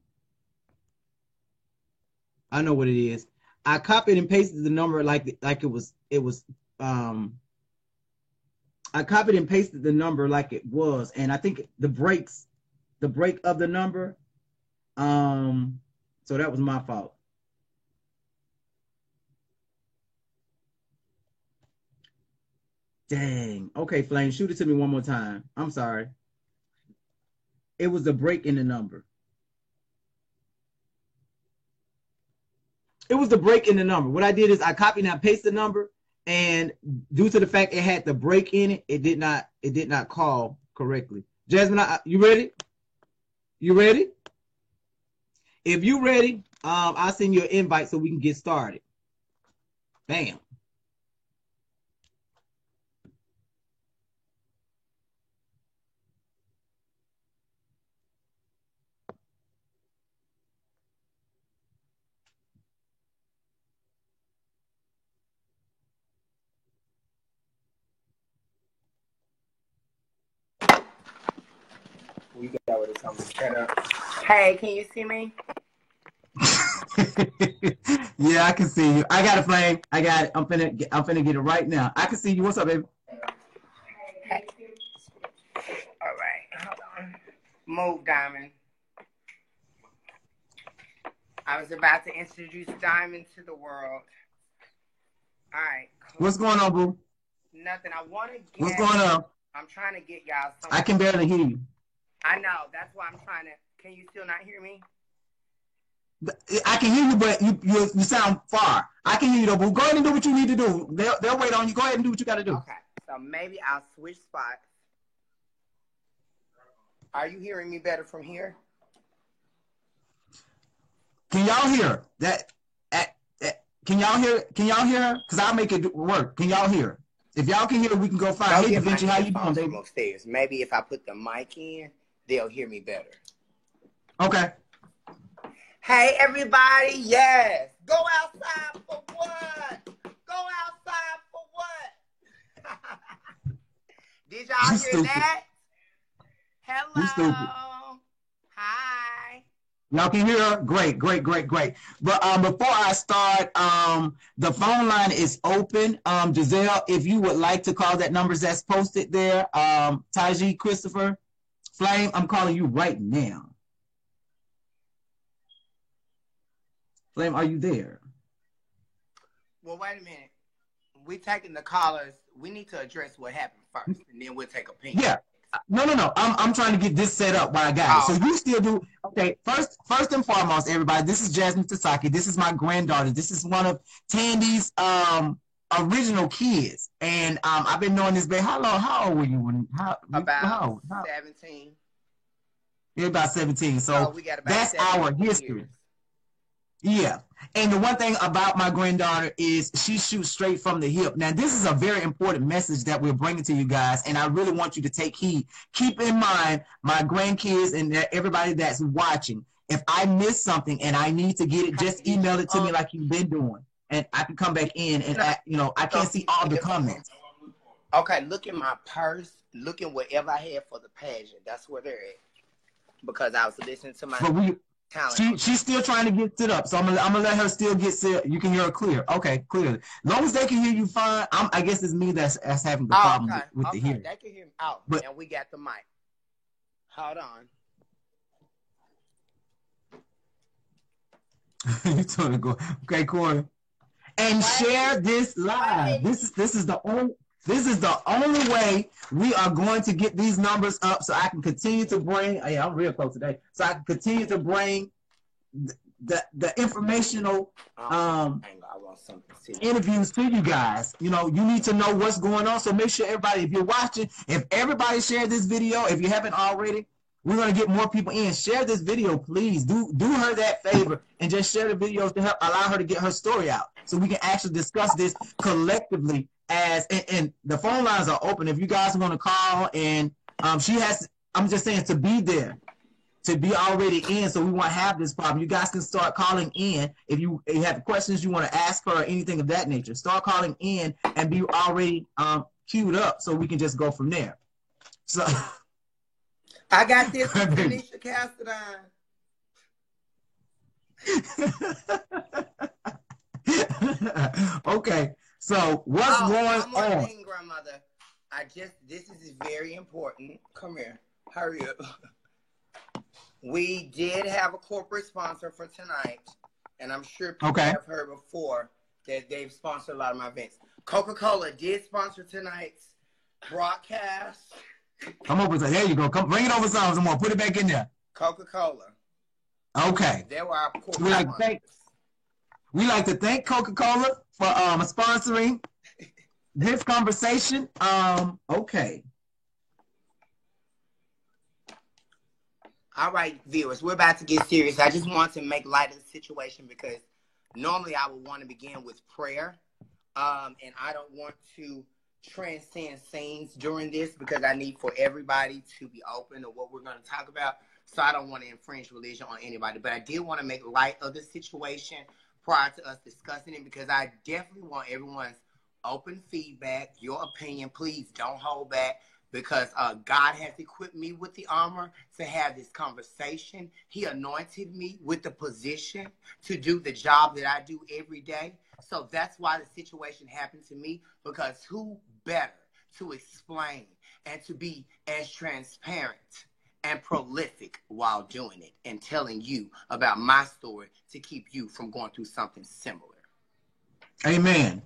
I know what it is. I copied and pasted the number like it was I copied and pasted the number like it was, and I think the break of the number, so that was my fault. Dang. Okay, Flame, shoot it to me one more time. I'm sorry. It was a break in the number. It was the break in the number. What I did is I copied and I pasted the number, and due to the fact it had the break in it, it did not call correctly. Jasmine, you ready? You ready? If you ready, I'll send you an invite so we can get started. Bam. We got what it's coming. Hey, can you see me? Yeah, I can see you. I got it, Flame. I got it. I'm finna get it right now. I can see you. What's up, baby? Hey. All right. Hold on. Move, Diamond. I was about to introduce Diamond to the world. All right. Cool. What's going on, boo? Nothing. I want to get. What's going on? I'm trying to get y'all something. I can barely hear you. I know. That's why I'm trying to. Can you still not hear me? I can hear you, but you sound far. I can hear you though, boo. Go ahead and do what you need to do. They'll wait on you. Go ahead and do what you got to do. Okay. So maybe I'll switch spots. Are you hearing me better from here? Can y'all hear that? Can y'all hear? Can y'all hear her? Because I'll make it work. Can y'all hear? If y'all can hear, we can go find. Hey, Vinci, how you doing, baby? Upstairs. Maybe if I put the mic in, they'll hear me better. Okay. Hey, everybody. Yes. Go outside for what? Go outside for what? Did y'all hear that? Hello. Hi. Y'all can hear her? Great. But before I start, the phone line is open. Giselle, if you would like to call that number that's posted there, Taji Christopher, Flame, I'm calling you right now. Flame, are you there? Well, wait a minute. We're taking the callers. We need to address what happened first, and then we'll take opinion. Yeah. No. I'm trying to get this set up while I got it. So you still do okay. First and foremost, everybody, this is Jasmine Tasaki. This is my granddaughter. This is one of Tandy's original kids. And I've been knowing this baby. How old were you about 17. You're about 17. So we got about that's our history. Years. Yeah. And the one thing about my granddaughter is she shoots straight from the hip. Now, this is a very important message that we're bringing to you guys, and I really want you to take heed. Keep in mind, my grandkids and everybody that's watching, if I miss something and I need to get it, just email it to me like you've been doing, and I can come back in and, I can't see all the comments. Okay, look in my purse. Look at whatever I had for the pageant. That's where they're at. Because I was listening to my... She's still trying to get set up, so I'm gonna let her still get set. You can hear her clear. Okay, clear. As long as they can hear you fine, I guess it's me that's having the problem with the hearing. They can hear me out, and we got the mic. Hold on. You told her to go. Okay, Corey. And share this live. This is the only way we are going to get these numbers up, so I can continue to bring. Yeah, I'm real close today. So I can continue to bring the informational interviews to you guys. You know, you need to know what's going on. So make sure everybody, if you're watching, if everybody share this video, if you haven't already, we're gonna get more people in. Share this video, please. Do her that favor and just share the videos to help allow her to get her story out, so we can actually discuss this collectively. And the phone lines are open if you guys want to call, and I'm just saying to be there, to be already in, so we won't have this problem. You guys can start calling in if you have questions you want to ask her or anything of that nature. Start calling in and be already queued up, so we can just go from there. So I got this from Tanisha Castelline. Okay. So what's going on? Thing, grandmother. This is very important. Come here. Hurry up. We did have a corporate sponsor for tonight, and I'm sure people have heard before that they've sponsored a lot of my events. Coca-Cola did sponsor tonight's broadcast. Come over. There you go. Come bring it over some more. Put it back in there. Coca-Cola. Okay. They were our corporate sponsors. We like to thank Coca-Cola for sponsoring this conversation. Okay. All right, viewers, we're about to get serious. I just want to make light of the situation because normally I would want to begin with prayer. And I don't want to transcend scenes during this because I need for everybody to be open to what we're going to talk about. So I don't want to infringe religion on anybody. But I did want to make light of the situation prior to us discussing it, because I definitely want everyone's open feedback, your opinion. Please don't hold back, because God has equipped me with the armor to have this conversation. He anointed me with the position to do the job that I do every day. So that's why the situation happened to me, because who better to explain and to be as transparent and prolific while doing it and telling you about my story to keep you from going through something similar. Amen.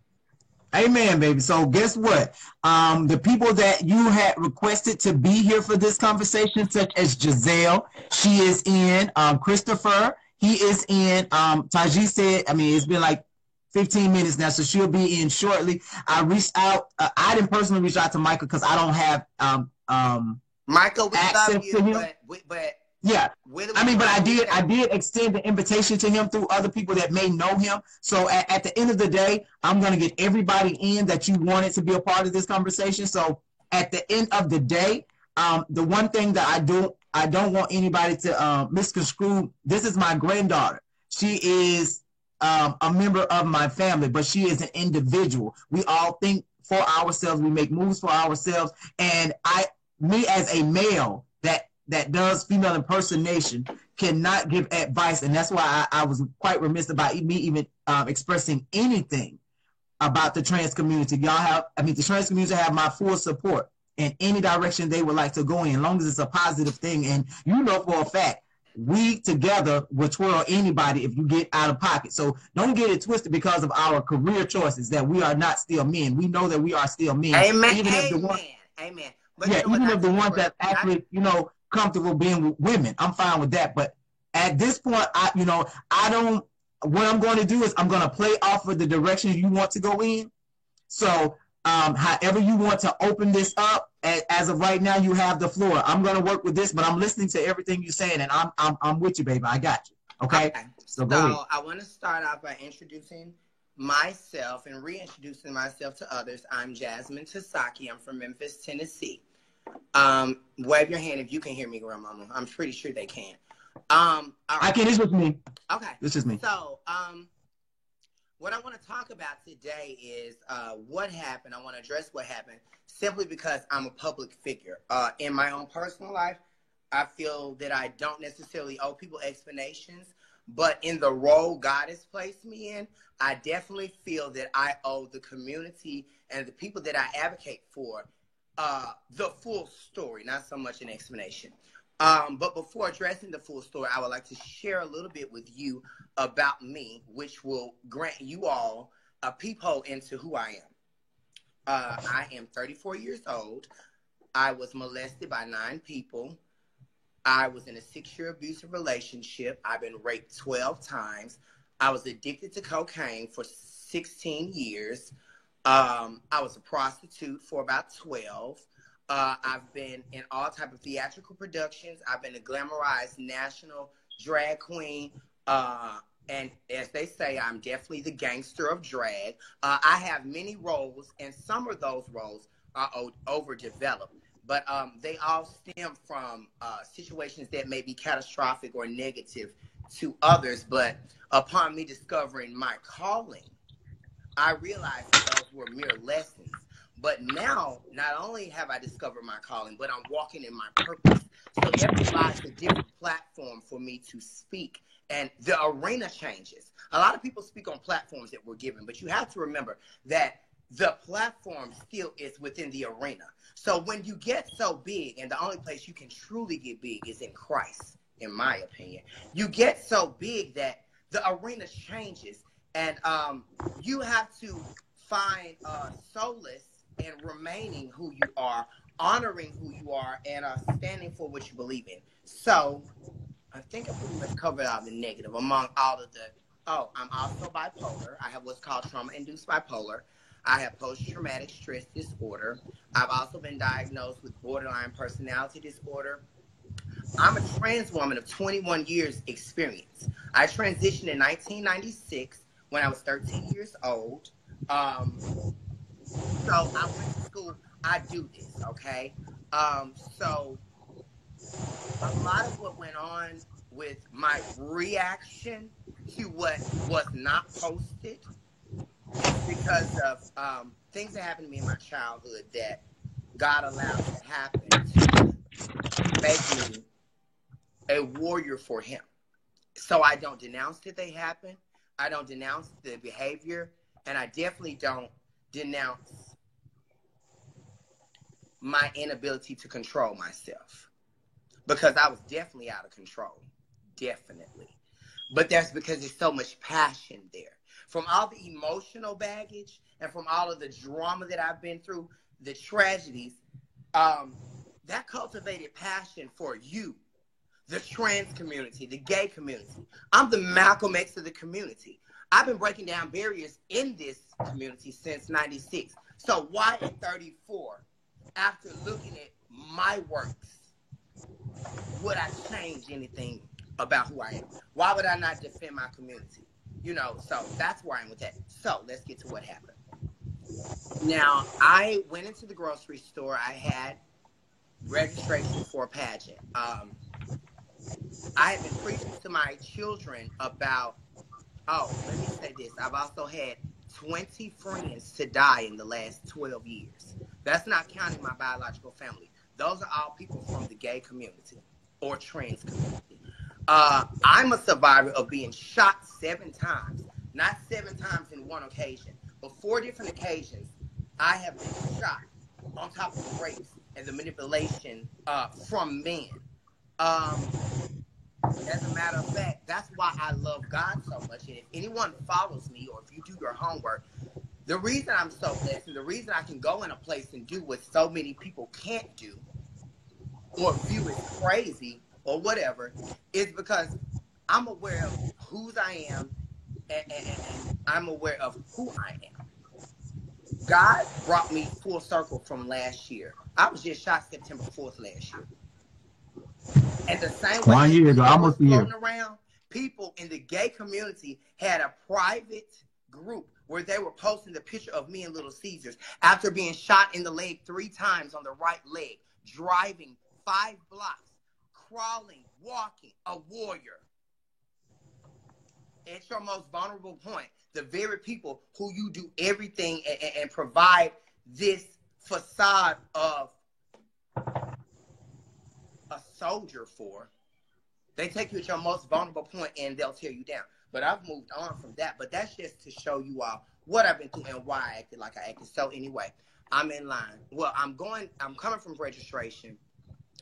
Amen, baby. So guess what? The people that you had requested to be here for this conversation, such as Giselle, she is in. Christopher, he is in. Taji said, it's been like 15 minutes now, so she'll be in shortly. I reached out. I didn't personally reach out to Michael because I don't have Michael, we love you, but yeah, but I did extend the invitation to him through other people that may know him. So at the end of the day, I'm going to get everybody in that you wanted to be a part of this conversation. So at the end of the day, the one thing that I don't want anybody to misconstrue. This is my granddaughter. She is a member of my family, but she is an individual. We all think for ourselves. We make moves for ourselves. And me as a male that does female impersonation cannot give advice, and that's why I was quite remiss about me even expressing anything about the trans community. The trans community have my full support in any direction they would like to go in, as long as it's a positive thing. And you know for a fact, we together will twirl anybody if you get out of pocket. So don't get it twisted because of our career choices that we are not still men. We know that we are still men. Amen. Even if Amen. the one, Amen. But yeah, you know even what, if the ones that actually, comfortable being with women, I'm fine with that. But at this point, I don't. What I'm going to do is I'm going to play off of the direction you want to go in. So, however you want to open this up, as of right now, you have the floor. I'm going to work with this, but I'm listening to everything you're saying, and I'm with you, baby. I got you. Okay. So go ahead. I want to start off by introducing myself and reintroducing myself to others. I'm Jasmine Tasaki. I'm from Memphis, Tennessee. Wave your hand if you can hear me, Grandmama. I'm pretty sure they can. Right. I can. It's with me. Okay. This is me. So, what I want to talk about today is what happened. I want to address what happened simply because I'm a public figure. In my own personal life, I feel that I don't necessarily owe people explanations, but in the role God has placed me in, I definitely feel that I owe the community and the people that I advocate for the full story, not so much an explanation. But before addressing the full story, I would like to share a little bit with you about me, which will grant you all a peephole into who I am. I am 34 years old. I was molested by 9 people. I was in a 6-year abusive relationship. I've been raped 12 times. I was addicted to cocaine for 16 years. I was a prostitute for about 12. I've been in all type of theatrical productions. I've been a glamorized national drag queen. And as they say, I'm definitely the gangster of drag. I have many roles, and some of those roles are overdeveloped. But they all stem from situations that may be catastrophic or negative to others. But upon me discovering my calling, I realized that those were mere lessons. But now, not only have I discovered my calling, but I'm walking in my purpose. So that provides a different platform for me to speak. And the arena changes. A lot of people speak on platforms that we're given, but you have to remember that the platform still is within the arena. So when you get so big, and the only place you can truly get big is in Christ, in my opinion, you get so big that the arena changes. And you have to find solace in remaining who you are, honoring who you are, and standing for what you believe in. So I think I pretty much covered all the negative among all of the, I'm also bipolar. I have what's called trauma-induced bipolar. I have post-traumatic stress disorder. I've also been diagnosed with borderline personality disorder. I'm a trans woman of 21 years experience. I transitioned in 1996 when I was 13 years old. So I went to school. I do this, okay? So a lot of what went on with my reaction to what was not posted is because of things that happened to me in my childhood that God allowed to happen to make me a warrior for Him. So I don't denounce that they happen. I don't denounce the behavior, and I definitely don't denounce my inability to control myself, because I was definitely out of control, definitely. But that's because there's so much passion there. From all the emotional baggage and from all of the drama that I've been through, the tragedies, that cultivated passion for you, the trans community, the gay community. I'm the Malcolm X of the community. I've been breaking down barriers in this community since 96. So why at 34, after looking at my works, would I change anything about who I am? Why would I not defend my community? So that's where I'm with that. So let's get to what happened. Now, I went into the grocery store. I had registration for a pageant. I have been preaching to my children about, let me say this. I've also had 20 friends to die in the last 12 years. That's not counting my biological family. Those are all people from the gay community or trans community. I'm a survivor of being shot 7 times, not 7 times in one occasion, but 4 different occasions. I have been shot on top of rapes the manipulation from men. As a matter of fact, that's why I love God so much. And if anyone follows me, or if you do your homework, the reason I'm so blessed and the reason I can go in a place and do what so many people can't do or view as crazy or whatever is because I'm aware of whose I am and I'm aware of who I am. God brought me full circle from last year. I was just shot September 4th last year. And the same way 1 year ago, almost a year, around, people in the gay community had a private group where they were posting the picture of me and Little Caesars after being shot in the leg 3 times on the right leg, driving 5 blocks, crawling, walking, a warrior. At your most vulnerable point, the very people who you do everything and provide this facade of a soldier for, they take you at your most vulnerable point and they'll tear you down. But I've moved on from that. But that's just to show you all what I've been through and why I acted like I acted. So anyway, I'm in line. Well, I'm coming from registration.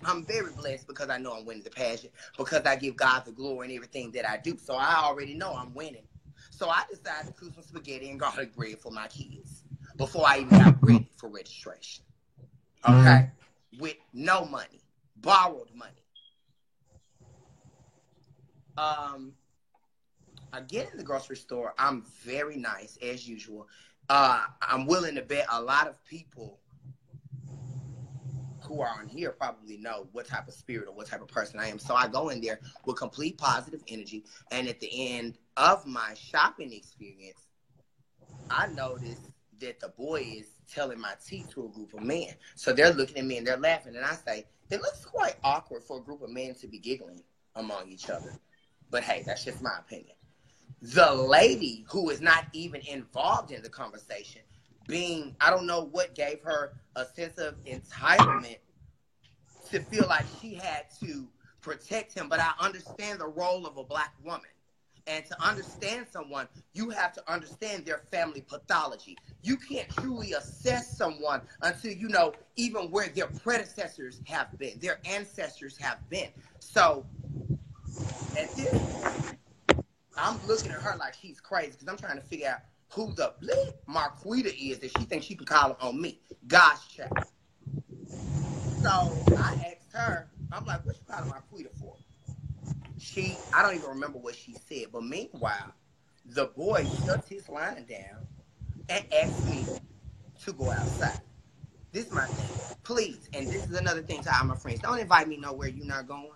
I'm very blessed because I know I'm winning the pageant, because I give God the glory in everything that I do. So I already know I'm winning. So I decided to cook some spaghetti and garlic bread for my kids before I even got ready for registration. Okay? With no money. Borrowed money. I get in the grocery store. I'm very nice, as usual. I'm willing to bet a lot of people who are on here probably know what type of spirit or what type of person I am. So I go in there with complete positive energy. And at the end of my shopping experience, I noticed that the boy is telling my teeth to a group of men. So they're looking at me and they're laughing. And I say, it looks quite awkward for a group of men to be giggling among each other. But hey, that's just my opinion. The lady who is not even involved in the conversation, being, I don't know what gave her a sense of entitlement to feel like she had to protect him. But I understand the role of a black woman. And to understand someone, you have to understand their family pathology. You can't truly assess someone until you know even where their predecessors have been, their ancestors have been. So at this point, I'm looking at her like she's crazy because I'm trying to figure out who the Marquita is that she thinks she can call on me. God's child. So I asked her, I'm like, what you calling Marquita for? I don't even remember what she said, but meanwhile, the boy shuts his line down and asked me to go outside. This is my thing. Please, and this is another thing to all my friends, don't invite me nowhere you're not going.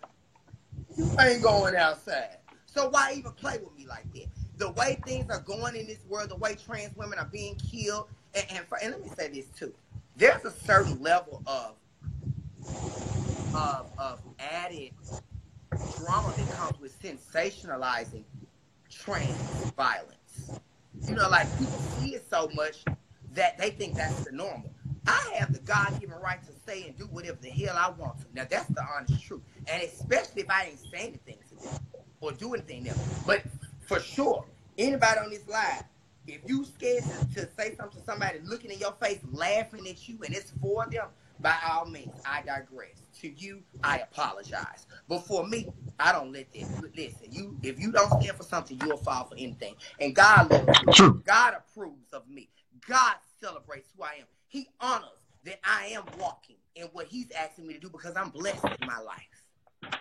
You ain't going outside. So why even play with me like that? The way things are going in this world, the way trans women are being killed, and let me say this too. There's a certain level of added drama that comes with sensationalizing trans violence. You know, like people see it so much that they think that's the normal. I have the God-given right to say and do whatever the hell I want to. Now, that's the honest truth. And especially if I ain't say anything to them or do anything else. But for sure, anybody on this live, if you scared to say something to somebody looking in your face, laughing at you, and it's for them, by all means, I digress. To you, I apologize. But for me, I don't let that. Listen, if you don't stand for something, you'll fall for anything. And God loves me. True. God approves of me. God celebrates who I am. He honors that I am walking in what he's asking me to do because I'm blessed in my life.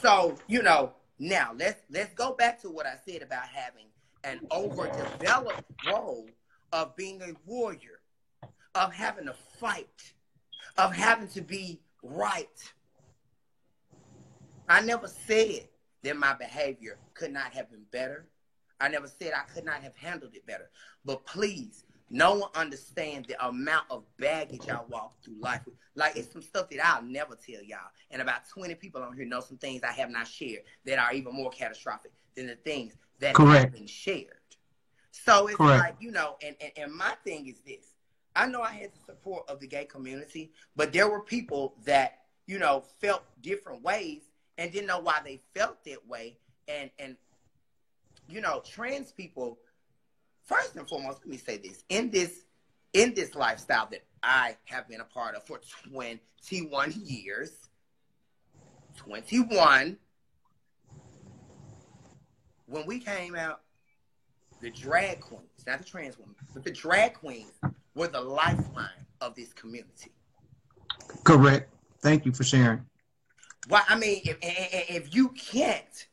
So, you know, now let's go back to what I said about having an overdeveloped role of being a warrior, of having to fight, of having to be right. I never said that my behavior could not have been better. I never said I could not have handled it better. But please, no one understands the amount of baggage I walk through life with. Like, it's some stuff that I'll never tell y'all. And about 20 people on here know some things I have not shared that are even more catastrophic than the things that have been shared. So it's like, you know, and my thing is this. I know I had the support of the gay community, but there were people that, you know, felt different ways and didn't know why they felt that way. And you know, trans people, first and foremost, let me say this. In this lifestyle that I have been a part of for 21 years. 21. When we came out, the drag queens, not the trans women, but the drag queens were the lifeline of this community. Correct. Thank you for sharing. Well, I mean, if you can't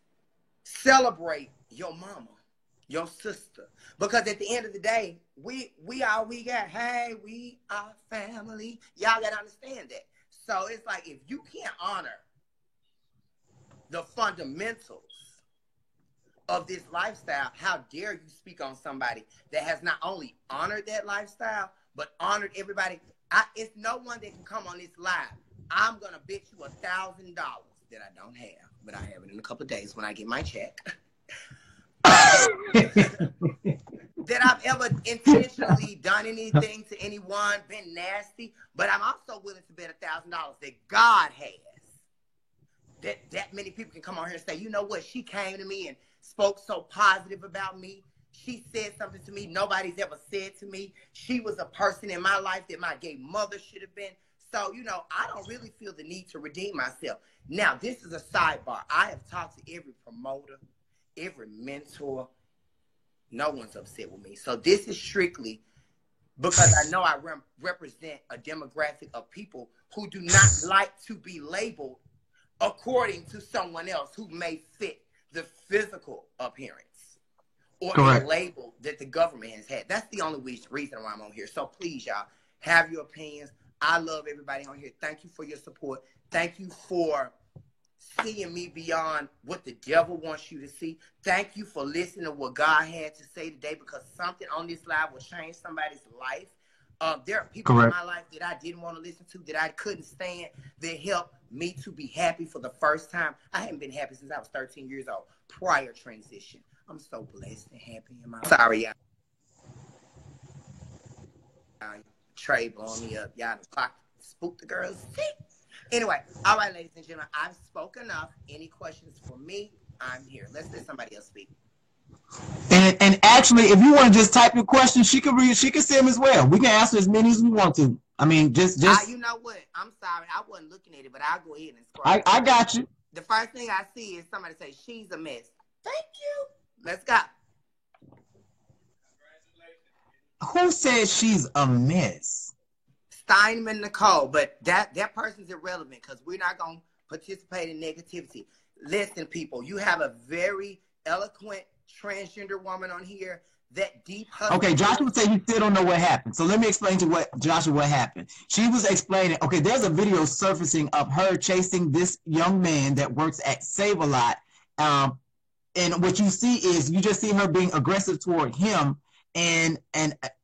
celebrate your mama, your sister, because at the end of the day, we all we got. Hey, we are family. Y'all gotta understand that. So it's like, if you can't honor the fundamentals of this lifestyle, how dare you speak on somebody that has not only honored that lifestyle, but honored everybody. It's no one that can come on this live. I'm gonna bet you $1,000 that I don't have, but I have it in a couple of days when I get my check. That I've ever intentionally done anything to anyone, been nasty, but I'm also willing to bet $1,000 that God has. That many people can come on here and say, you know what, she came to me and spoke so positive about me. She said something to me nobody's ever said to me. She was a person in my life that my gay mother should have been. So, I don't really feel the need to redeem myself. Now, this is a sidebar. I have talked to every promoter, every mentor. No one's upset with me. So this is strictly because I know I represent a demographic of people who do not like to be labeled according to someone else who may fit the physical appearance or a label that the government has had. That's the only reason why I'm on here. So please, y'all, have your opinions. I love everybody on here. Thank you for your support. Thank you for seeing me beyond what the devil wants you to see. Thank you for listening to what God had to say today, because something on this live will change somebody's life. There are people in my life that I didn't want to listen to, that I couldn't stand, that helped me to be happy for the first time. I haven't been happy since I was 13 years old, prior transition. I'm so blessed and happy in my life. Sorry, y'all. Trey blowing me up. Y'all spooked the girls. Anyway, all right, ladies and gentlemen, I've spoken enough. Any questions for me? I'm here. Let's let somebody else speak. And actually, if you want to just type your question, she can see them as well. We can answer as many as we want to. I mean, just. You know what? I'm sorry, I wasn't looking at it, but I'll go ahead and scroll. I got you. The first thing I see is somebody say she's a mess. Thank you. Let's go. Who says she's a mess? Steinman Nicole, but that person's irrelevant because we're not going to participate in negativity. Listen, people, you have a very eloquent transgender woman on here. That deep husband. Okay, Joshua said he still don't know what happened. So let me explain to what happened. She was explaining, okay, there's a video surfacing of her chasing this young man that works at Save-A-Lot. And what you see is, you just see her being aggressive toward him and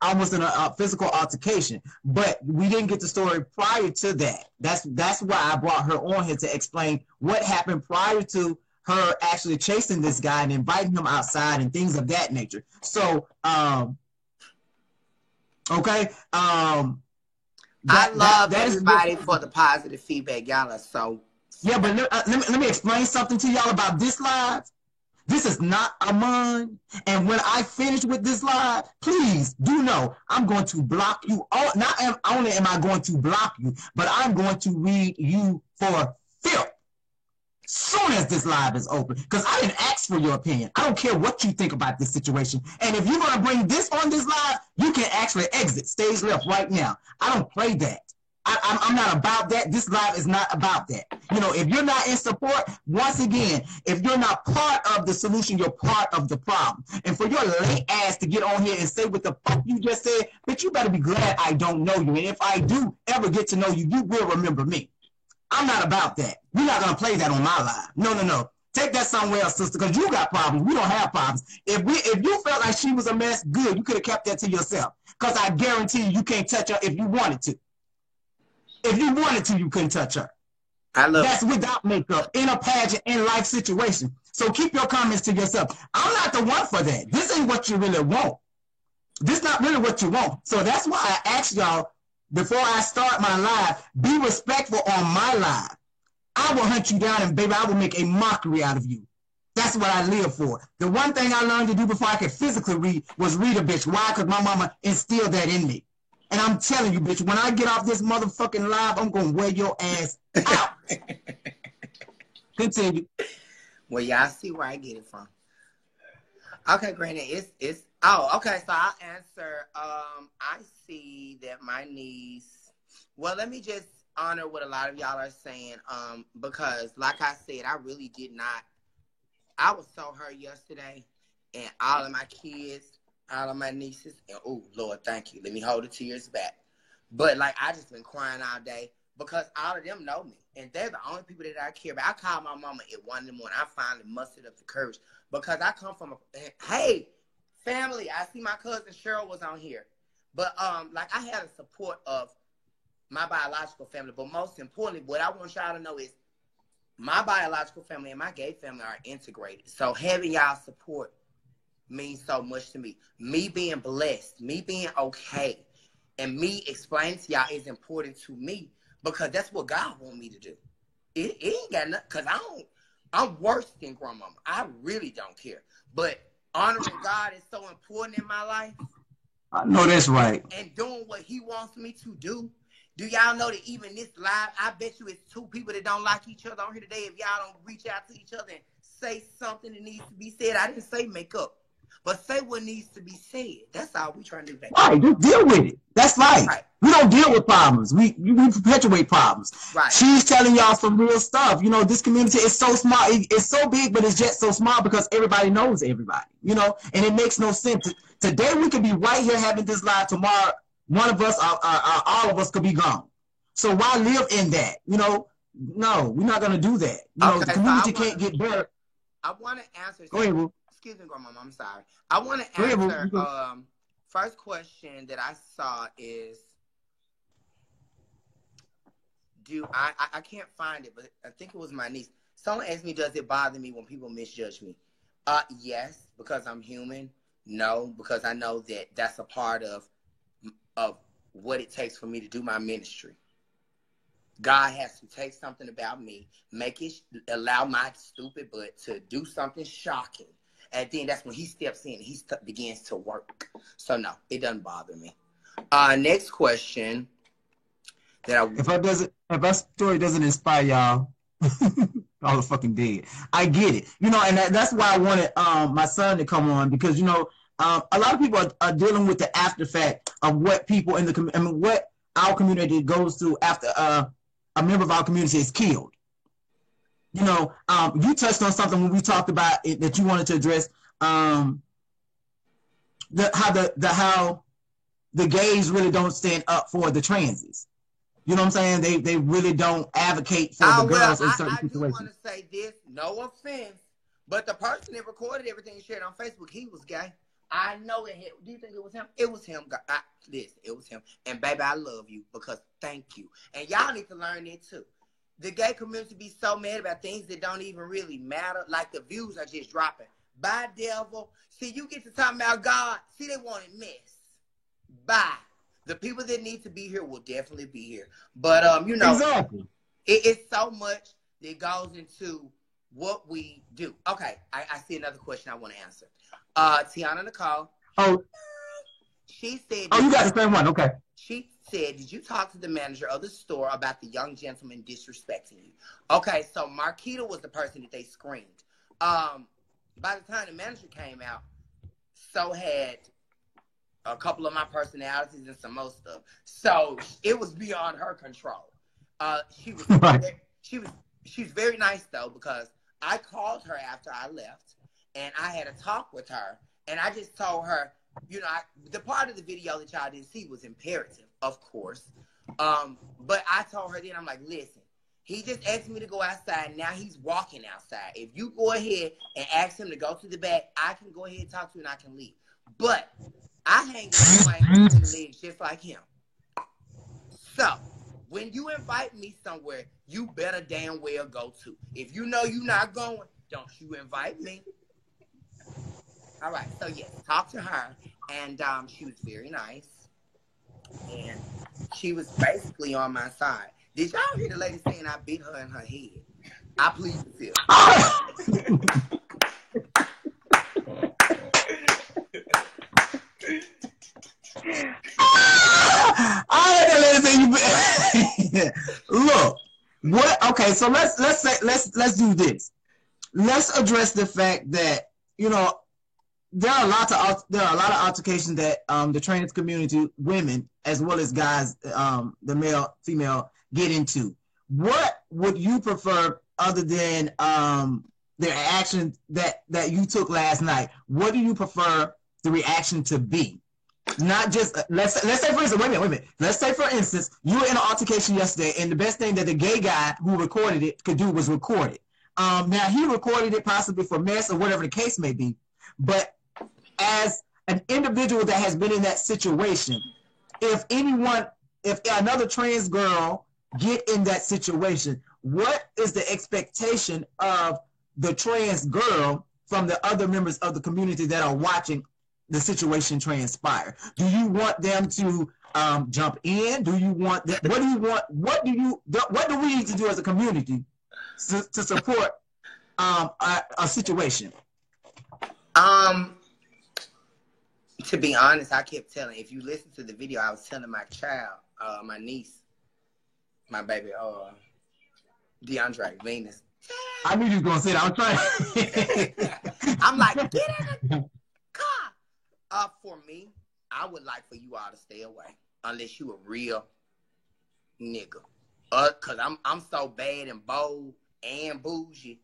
almost in a physical altercation. But we didn't get the story prior to that. That's why I brought her on here to explain what happened prior to her actually chasing this guy and inviting him outside and things of that nature. So, okay. I love everybody for the positive feedback. Y'all are so. Yeah, but let me explain something to y'all about this live. This is not Amon. And when I finish with this live, please do know I'm going to block you. Not only am I going to block you, but I'm going to read you for filth soon as this live is open, because I didn't ask for your opinion. I don't care what you think about this situation. And if you're going to bring this on this live, you can actually exit stage left right now. I don't play that. I'm not about that. This live is not about that. If you're not in support, once again, if you're not part of the solution, you're part of the problem. And for your late ass to get on here and say what the fuck you just said, bitch, you better be glad I don't know you. And if I do ever get to know you, you will remember me. I'm not about that. We're not going to play that on my live. No. Take that somewhere else, sister, because you got problems. We don't have problems. If you felt like she was a mess, good. You could have kept that to yourself, because I guarantee you can't touch her if you wanted to. If you wanted to, you couldn't touch her. That's without makeup, in a pageant, in life situation. So keep your comments to yourself. I'm not the one for that. This ain't what you really want. This is not really what you want. So that's why I asked y'all, before I start my live, be respectful on my live. I will hunt you down, and baby, I will make a mockery out of you. That's what I live for. The one thing I learned to do before I could physically read was read a bitch. Why? Because my mama instilled that in me. And I'm telling you, bitch, when I get off this motherfucking live, I'm gonna wear your ass out. Continue. Well, y'all see where I get it from. Okay, Granny, it's oh, okay, so I'll answer. I see that my niece, well, let me just honor what a lot of y'all are saying, because like I said, I really did not, I was so hurt yesterday, and all of my kids, all of my nieces, and oh, Lord, thank you, let me hold the tears back. But like, I just been crying all day because all of them know me, and they're the only people that I care about. I called my mama at 1 in the morning. I finally mustered up the courage because I come from hey, family, I see my cousin Cheryl was on here. But like, I had the support of my biological family, but most importantly, what I want y'all to know is my biological family and my gay family are integrated. So having y'all support means so much to me. Me being blessed, me being okay, and me explaining to y'all is important to me because that's what God want me to do. It ain't got nothing, because I'm worse than grandmama. I really don't care. But honoring God is so important in my life. I know that's right. And doing what he wants me to do. Do y'all know that even this live, I bet you it's 2 people that don't like each other on here today. If y'all don't reach out to each other and say something that needs to be said. I didn't say make up, but say what needs to be said. That's all we trying to do. Right, just deal with it. That's life. Right. We don't deal with problems. We perpetuate problems. Right. She's telling y'all some real stuff. You know, this community is so small. It's so big, but it's just so small because everybody knows everybody. You know, and it makes no sense. Today we could be right here having this live. Tomorrow, one of us, all of us, could be gone. So why live in that? You know, no, we're not gonna do that. You know, the community can't get better. I want to answer. Go ahead, Boo. Excuse me, Grandma. I'm sorry. I want to answer. First question that I saw is, I can't find it, but I think it was my niece. Someone asked me, does it bother me when people misjudge me? Yes, because I'm human. No, because I know that that's a part of what it takes for me to do my ministry. God has to take something about me, allow my stupid butt to do something shocking. And then that's when he steps in and he begins to work. So no, it doesn't bother me. Next question. If our story doesn't inspire y'all, all the fucking dead. I get it. You know, and that's why I wanted my son to come on, because, you know, a lot of people are dealing with the after fact of what people in the what our community goes through after a member of our community is killed. You know, you touched on something when we talked about it that you wanted to address, how the gays really don't stand up for the transies. You know what I'm saying? They really don't advocate for the girls in certain situations. I do want to say this, no offense, but the person that recorded everything and shared on Facebook, he was gay. I know it. Do you think it was him? It was him. It was him. And baby, I love you because thank you. And y'all need to learn it too. The gay community be so mad about things that don't even really matter. Like the views are just dropping. Bye, devil. See, you get to talking about God. See, they want it mess. Bye. The people that need to be here will definitely be here. But, you know, exactly. It's so much that goes into what we do. Okay, I see another question I want to answer. Tiana Nicole. Oh. She said. Oh, you got the same one. Okay. She said, did you talk to the manager of the store about the young gentleman disrespecting you? Okay, so Marquita was the person that they screened. By the time the manager came out, so had a couple of my personalities and some more stuff. So it was beyond her control. She was right. She's very nice though, because I called her after I left and I had a talk with her, and I just told her, you know, the part of the video that y'all didn't see was imperative, of course. But I told her then, I'm like, listen, he just asked me to go outside. Now he's walking outside. If you go ahead and ask him to go to the back, I can go ahead and talk to him and I can leave. But I hang with my legs just like him. So when you invite me somewhere, you better damn well go too. If you know you're not going, don't you invite me. All right, so yes, talk to her, and she was very nice, and she was basically on my side. Did y'all hear the lady saying I beat her in her head? I plead the fifth. Look, what? Okay, so let's do this. Let's address the fact that there are a lot of altercations that the trans community, women as well as guys, the male, female, get into. What would you prefer other than the action that you took last night? What do you prefer the reaction to be? Not just let's say for instance, wait a minute. Let's say for instance, you were in an altercation yesterday, and the best thing that the gay guy who recorded it could do was record it. Now he recorded it possibly for mess or whatever the case may be, but as an individual that has been in that situation, if another trans girl get in that situation, what is the expectation of the trans girl from the other members of the community that are watching the situation transpire? Do you want them to jump in? Do you want them, what do you want? What do we need to do as a community to support a situation? To be honest, I kept telling, if you listen to the video, I was telling my child, my niece, my baby, DeAndre Venus. I knew you were gonna say that. I'm trying. I'm like, get in the car. For me, I would like for you all to stay away unless you a real nigga. Cause I'm so bad and bold and bougie.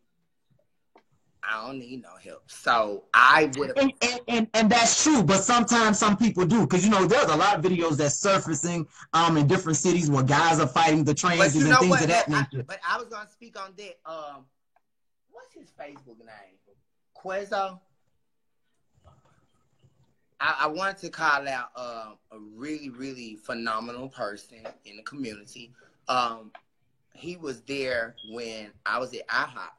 I don't need no help. So I would have. And that's true, but sometimes some people do, because there's a lot of videos that's surfacing in different cities where guys are fighting the trans and things of that nature. But I was gonna speak on that. What's his Facebook name? Quezzo. I wanted to call out a really, really phenomenal person in the community. He was there when I was at IHOP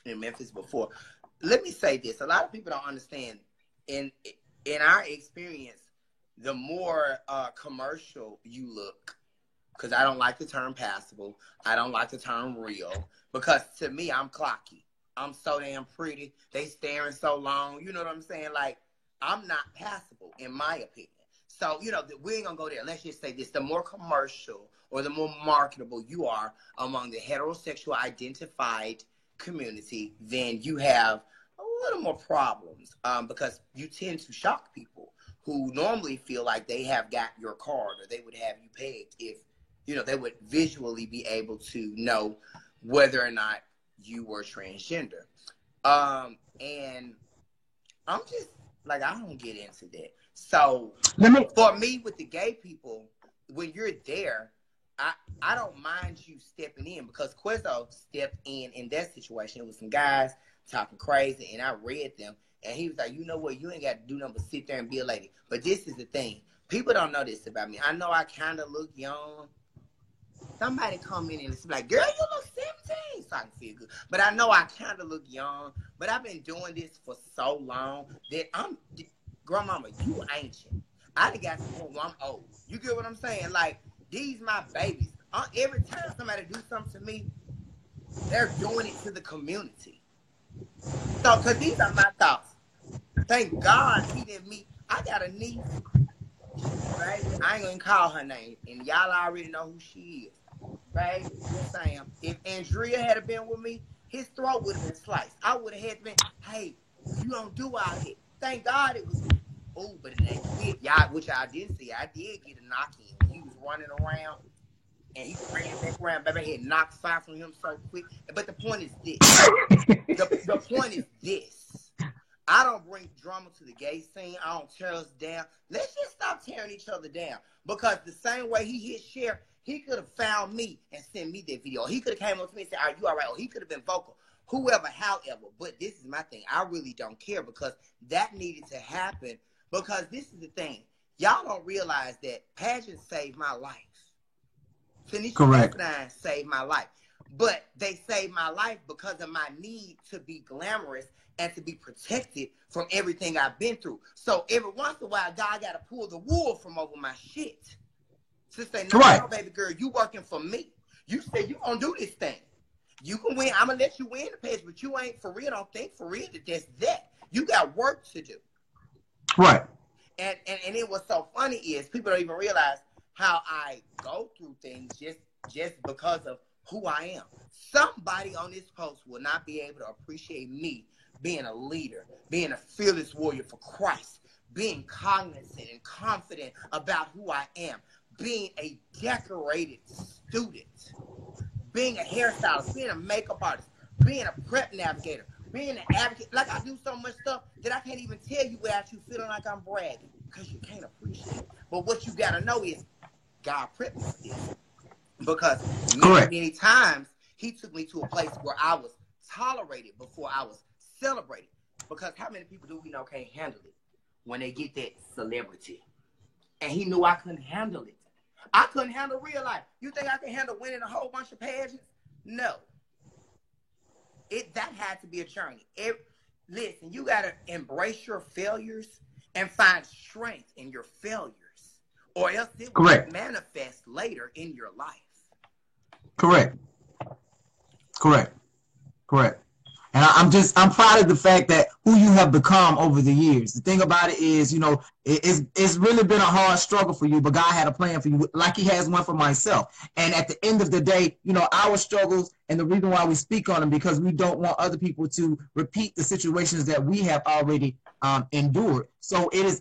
in Memphis before. Let me say this. A lot of people don't understand. In our experience, the more commercial you look, because I don't like the term passable. I don't like the term real, because to me, I'm clocky. I'm so damn pretty. They staring so long. You know what I'm saying? Like, I'm not passable, in my opinion. So, we ain't gonna go there. Let's just say this. The more commercial or the more marketable you are among the heterosexual identified community, then you have a little more problems, because you tend to shock people who normally feel like they have got your card or they would have you pegged if, they would visually be able to know whether or not you were transgender. And I'm just like, I don't get into that. So for me, with the gay people, when you're there, I don't mind you stepping in, because Quezzo stepped in that situation. It was some guys talking crazy, and I read them, and he was like, you know what, you ain't got to do nothing but sit there and be a lady. But this is the thing. People don't know this about me. I know I kind of look young. Somebody come in and it's like, girl, you look 17, so I can feel good. But I know I kind of look young, but I've been doing this for so long that grandmama, you ancient. I done got to the point where I'm old. You get what I'm saying? Like, these my babies. Every time somebody do something to me, they're doing it to the community. So, because these are my thoughts. Thank God he didn't meet. I got a niece, right? I ain't going to call her name, and y'all already know who she is, right? Yes, I am. If Andrea had been with me, his throat would have been sliced. I would have had been, hey, you don't do all that. Thank God it was me. Oh, but it ain't quick. Y'all, which I did see. I did get a knock in. He was running around, and he ran back around. Baby, I had knocked fire from him so quick. But the point is this. The point is this. I don't bring drama to the gay scene. I don't tear us down. Let's just stop tearing each other down. Because the same way he hit Cher, he could have found me and sent me that video. He could have came up to me and said, are you all right? Or he could have been vocal. Whoever, however. But this is my thing. I really don't care, because that needed to happen. Because this is the thing. Y'all don't realize that pageants saved my life. Correct. Saved my life. But they saved my life because of my need to be glamorous and to be protected from everything I've been through. So every once in a while, God got to pull the wool from over my shit. To say, no, baby girl, you working for me. You said you gonna do this thing. You can win. I'm going to let you win the page, but you ain't for real. Don't think for real that that's that. You got work to do. Right. And it was so funny is people don't even realize how I go through things just because of who I am. Somebody on this post will not be able to appreciate me being a leader, being a fearless warrior for Christ, being cognizant and confident about who I am, being a decorated student, being a hairstylist, being a makeup artist, being a prep navigator, being an advocate. Like, I do so much stuff that I can't even tell you without you feeling like I'm bragging, because you can't appreciate it. But what you got to know is God prepped me for this. Because many times he took me to a place where I was tolerated before I was celebrated. Because how many people do we know can't handle it when they get that celebrity? And he knew I couldn't handle it. I couldn't handle real life. You think I can handle winning a whole bunch of pageants? No. That had to be a journey. Listen, you got to embrace your failures and find strength in your failures, or else it will manifest later in your life. Correct. And I'm proud of the fact that who you have become over the years. The thing about it is, you know, it's really been a hard struggle for you, but God had a plan for you, like he has one for myself. And at the end of the day, you know, our struggles, and the reason why we speak on them, because we don't want other people to repeat the situations that we have already endured. So it is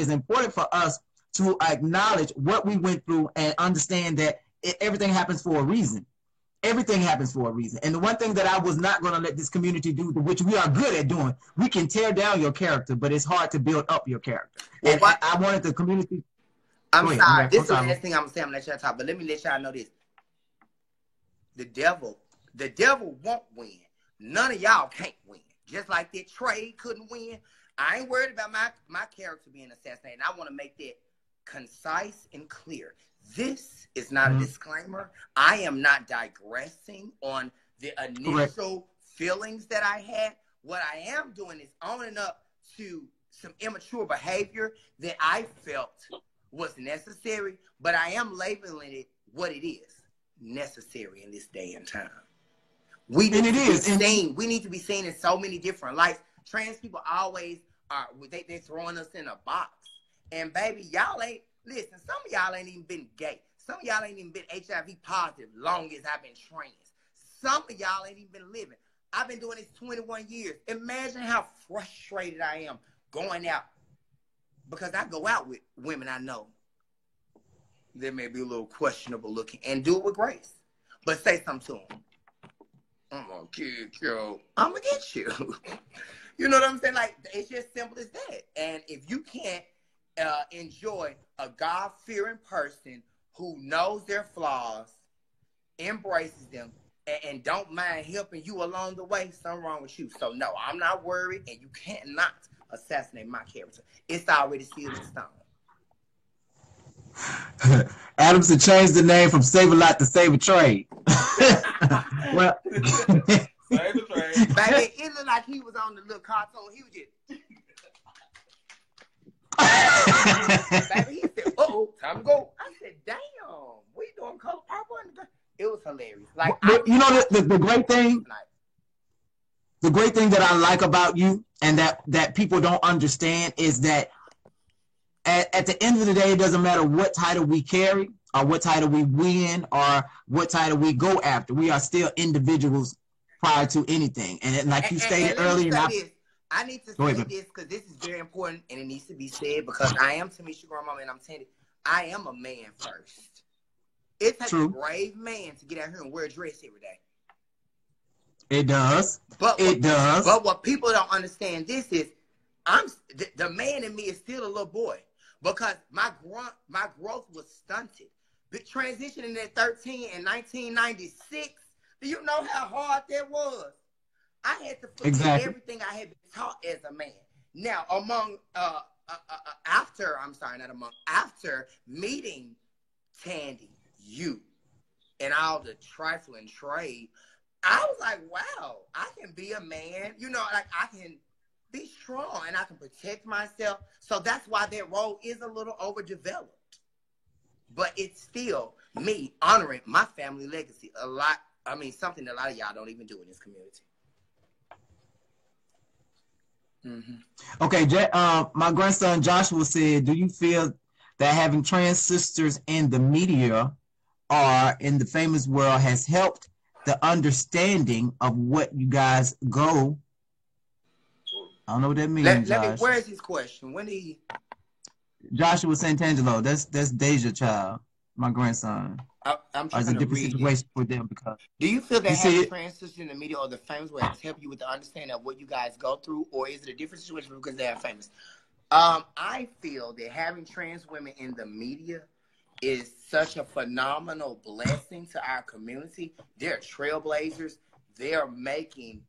important for us to acknowledge what we went through and understand that everything happens for a reason. Everything happens for a reason. And the one thing that I was not going to let this community do, which we are good at doing, we can tear down your character, but it's hard to build up your character. And I wanted the community. I'm sorry. This is the last thing I'm going to say. I'm going to let y'all talk, but let me let y'all know this. The devil won't win. None of y'all can't win. Just like that Trey couldn't win. I ain't worried about my character being assassinated. I want to make that concise and clear. This is not a disclaimer. I am not digressing on the initial feelings that I had. What I am doing is owning up to some immature behavior that I felt was necessary, but I am labeling it what it is, necessary in this day and time. We need to be seen. We need to be seen in so many different lights. Trans people always are, they're throwing us in a box. And baby, y'all ain't, listen, some of y'all ain't even been gay. Some of y'all ain't even been HIV positive long as I've been trans. Some of y'all ain't even been living. I've been doing this 21 years. Imagine how frustrated I am going out, because I go out with women I know that may be a little questionable looking, and do it with grace. But say something to them. I'm going to kick you. I'm going to get you. You know what I'm saying? Like, it's just simple as that. And if you can't enjoy a God-fearing person who knows their flaws, embraces them, and don't mind helping you along the way, something wrong with you. So, no, I'm not worried, and you cannot assassinate my character. It's already sealed in stone. Adamson changed the name from Save a Lot to Save a Trade. Well, Save a Trade. Baby, it looked like he was on the little cartoon. He was just... Baby, he said, uh-oh, time to go. I said, damn, we doing color purple? It was hilarious. Like, you know, the great thing, the great thing that I like about you, and that people don't understand, is that at the end of the day, it doesn't matter what title we carry, or what title we win, or what title we go after. We are still individuals prior to anything. And like you stated earlier, I need to say this because this is very important, and it needs to be said, because I am Tamisha Grandmama, and I'm telling you, I am a man first. It takes a brave man to get out here and wear a dress every day. It does. But what people don't understand this is, the man in me is still a little boy, because my growth was stunted. The transitioning at 13 in 1996, do you know how hard that was? I had to forget everything I had been taught as a man. Now, after meeting Tandy, you, and all the trifling trade, I was like, wow, I can be a man. You know, like, I can be strong and I can protect myself. So that's why that role is a little overdeveloped. But it's still me honoring my family legacy a lot. I mean, something that a lot of y'all don't even do in this community. Okay, my grandson Joshua said, do you feel that having trans sisters in the media or in the famous world has helped the understanding of what you guys go. I don't know what that means, Josh. Where is his question? When did he? Joshua Santangelo. That's Deja child, my grandson. I'm trying to read situation for them because. Do you feel that having trans sisters in the media or the famous way has helped you with the understanding of what you guys go through, or is it a different situation because they are famous? I feel that having trans women in the media is such a phenomenal blessing to our community. They're trailblazers. They're making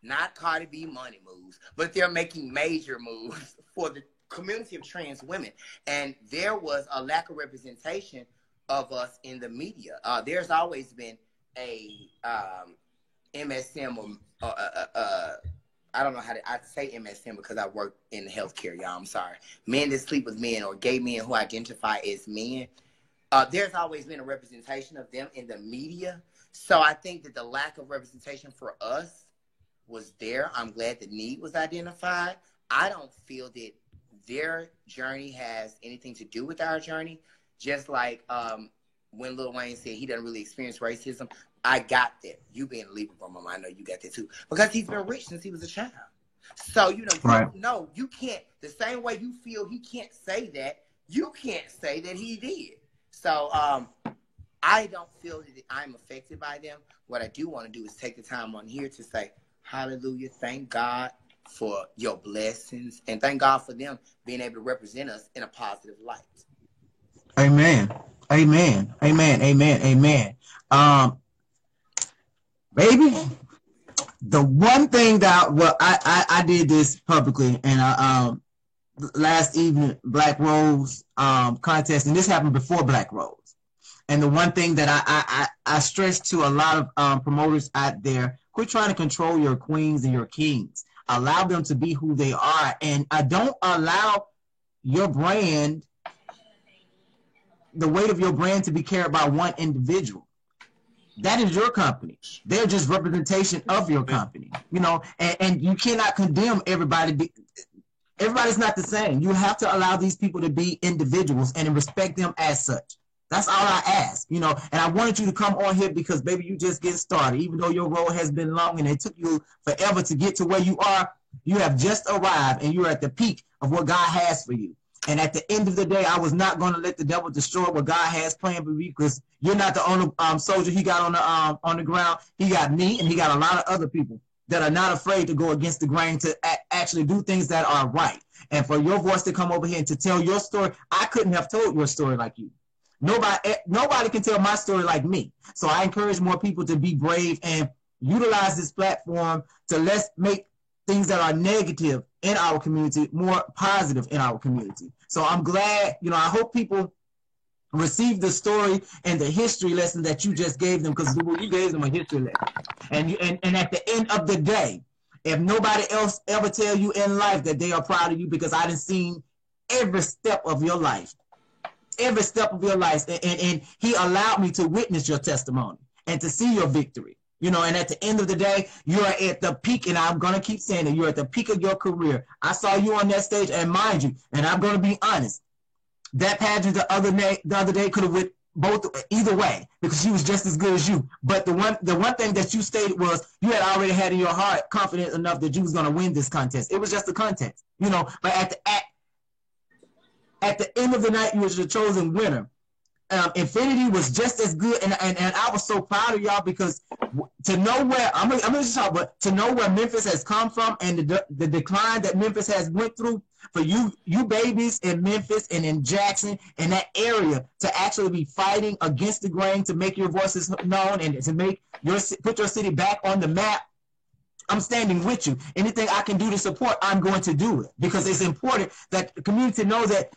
not Cardi B money moves, but they're making major moves for the community of trans women. And there was a lack of representation of us in the media. There's always been a MSM or I don't know how to, I say MSM because I work in healthcare, y'all. I'm sorry. Men that sleep with men or gay men who identify as men. There's always been a representation of them in the media. So I think that the lack of representation for us was there. I'm glad the need was identified. I don't feel that their journey has anything to do with our journey. Just like when Lil Wayne said he doesn't really experience racism, I got that. You being a Libra from him, I know you got that too. Because he's been rich since he was a child. So, you know, right. No, you can't. The same way you feel he can't say that, you can't say that he did. So I don't feel that I'm affected by them. What I do want to do is take the time on here to say, hallelujah, thank God for your blessings. And thank God for them being able to represent us in a positive light. Amen. Amen. Amen. Amen. Amen. Baby, the one thing that I did this publicly, and last evening Black Rose contest, and this happened before Black Rose. And the one thing that I stress to a lot of promoters out there: quit trying to control your queens and your kings. Allow them to be who they are, and don't allow your brand, the weight of your brand, to be carried by one individual. That is your company. They're just representation of your company, you know, and you cannot condemn everybody. Everybody's not the same. You have to allow these people to be individuals and respect them as such. That's all I ask, you know, and I wanted you to come on here because, baby, you just get started. Even though your road has been long and it took you forever to get to where you are, you have just arrived and you're at the peak of what God has for you. And at the end of the day, I was not going to let the devil destroy what God has planned for you, because you're not the only soldier he got on the ground. He got me, and he got a lot of other people that are not afraid to go against the grain, to actually do things that are right. And for your voice to come over here and to tell your story, I couldn't have told your story like you. Nobody can tell my story like me. So I encourage more people to be brave and utilize this platform to let's make things that are negative in our community more positive in our community. So I'm glad, you know, I hope people receive the story and the history lesson that you just gave them, because you gave them a history lesson. And at the end of the day, if nobody else ever tell you in life that they are proud of you, because I done seen every step of your life. Every step of your life. And he allowed me to witness your testimony and to see your victory. You know, and at the end of the day, you're at the peak, and I'm going to keep saying it, you're at the peak of your career. I saw you on that stage, and mind you, and I'm going to be honest, that pageant the other day could have went either way, because she was just as good as you. But the one thing that you stated was you had already had in your heart confidence enough that you was going to win this contest. It was just a contest, you know, but at the end of the night, you was the chosen winner. Infinity was just as good, and I was so proud of y'all, because to know where I'm gonna just talk, but to know where Memphis has come from and the decline that Memphis has went through, for you babies in Memphis and in Jackson and that area to actually be fighting against the grain to make your voices known and to put your city back on the map. I'm standing with you. Anything I can do to support, I'm going to do it, because it's important that the community know that,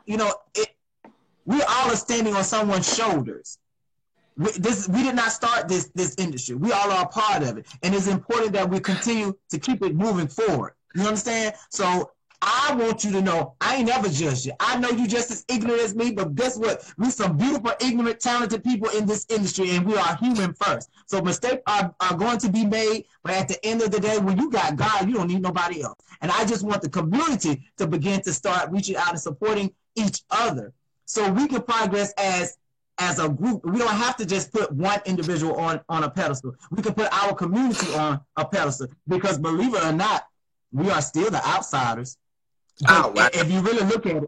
you know, we all are standing on someone's shoulders. We did not start this industry. We all are a part of it. And it's important that we continue to keep it moving forward. You understand? So I want you to know, I ain't never judged you. I know you just as ignorant as me, but guess what? We some beautiful, ignorant, talented people in this industry, and we are human first. So mistakes are going to be made, but at the end of the day, when you got God, you don't need nobody else. And I just want the community to begin to start reaching out and supporting each other. So we can progress as a group. We don't have to just put one individual on a pedestal. We can put our community on a pedestal, because believe it or not, we are still the outsiders. But wow. if you really look at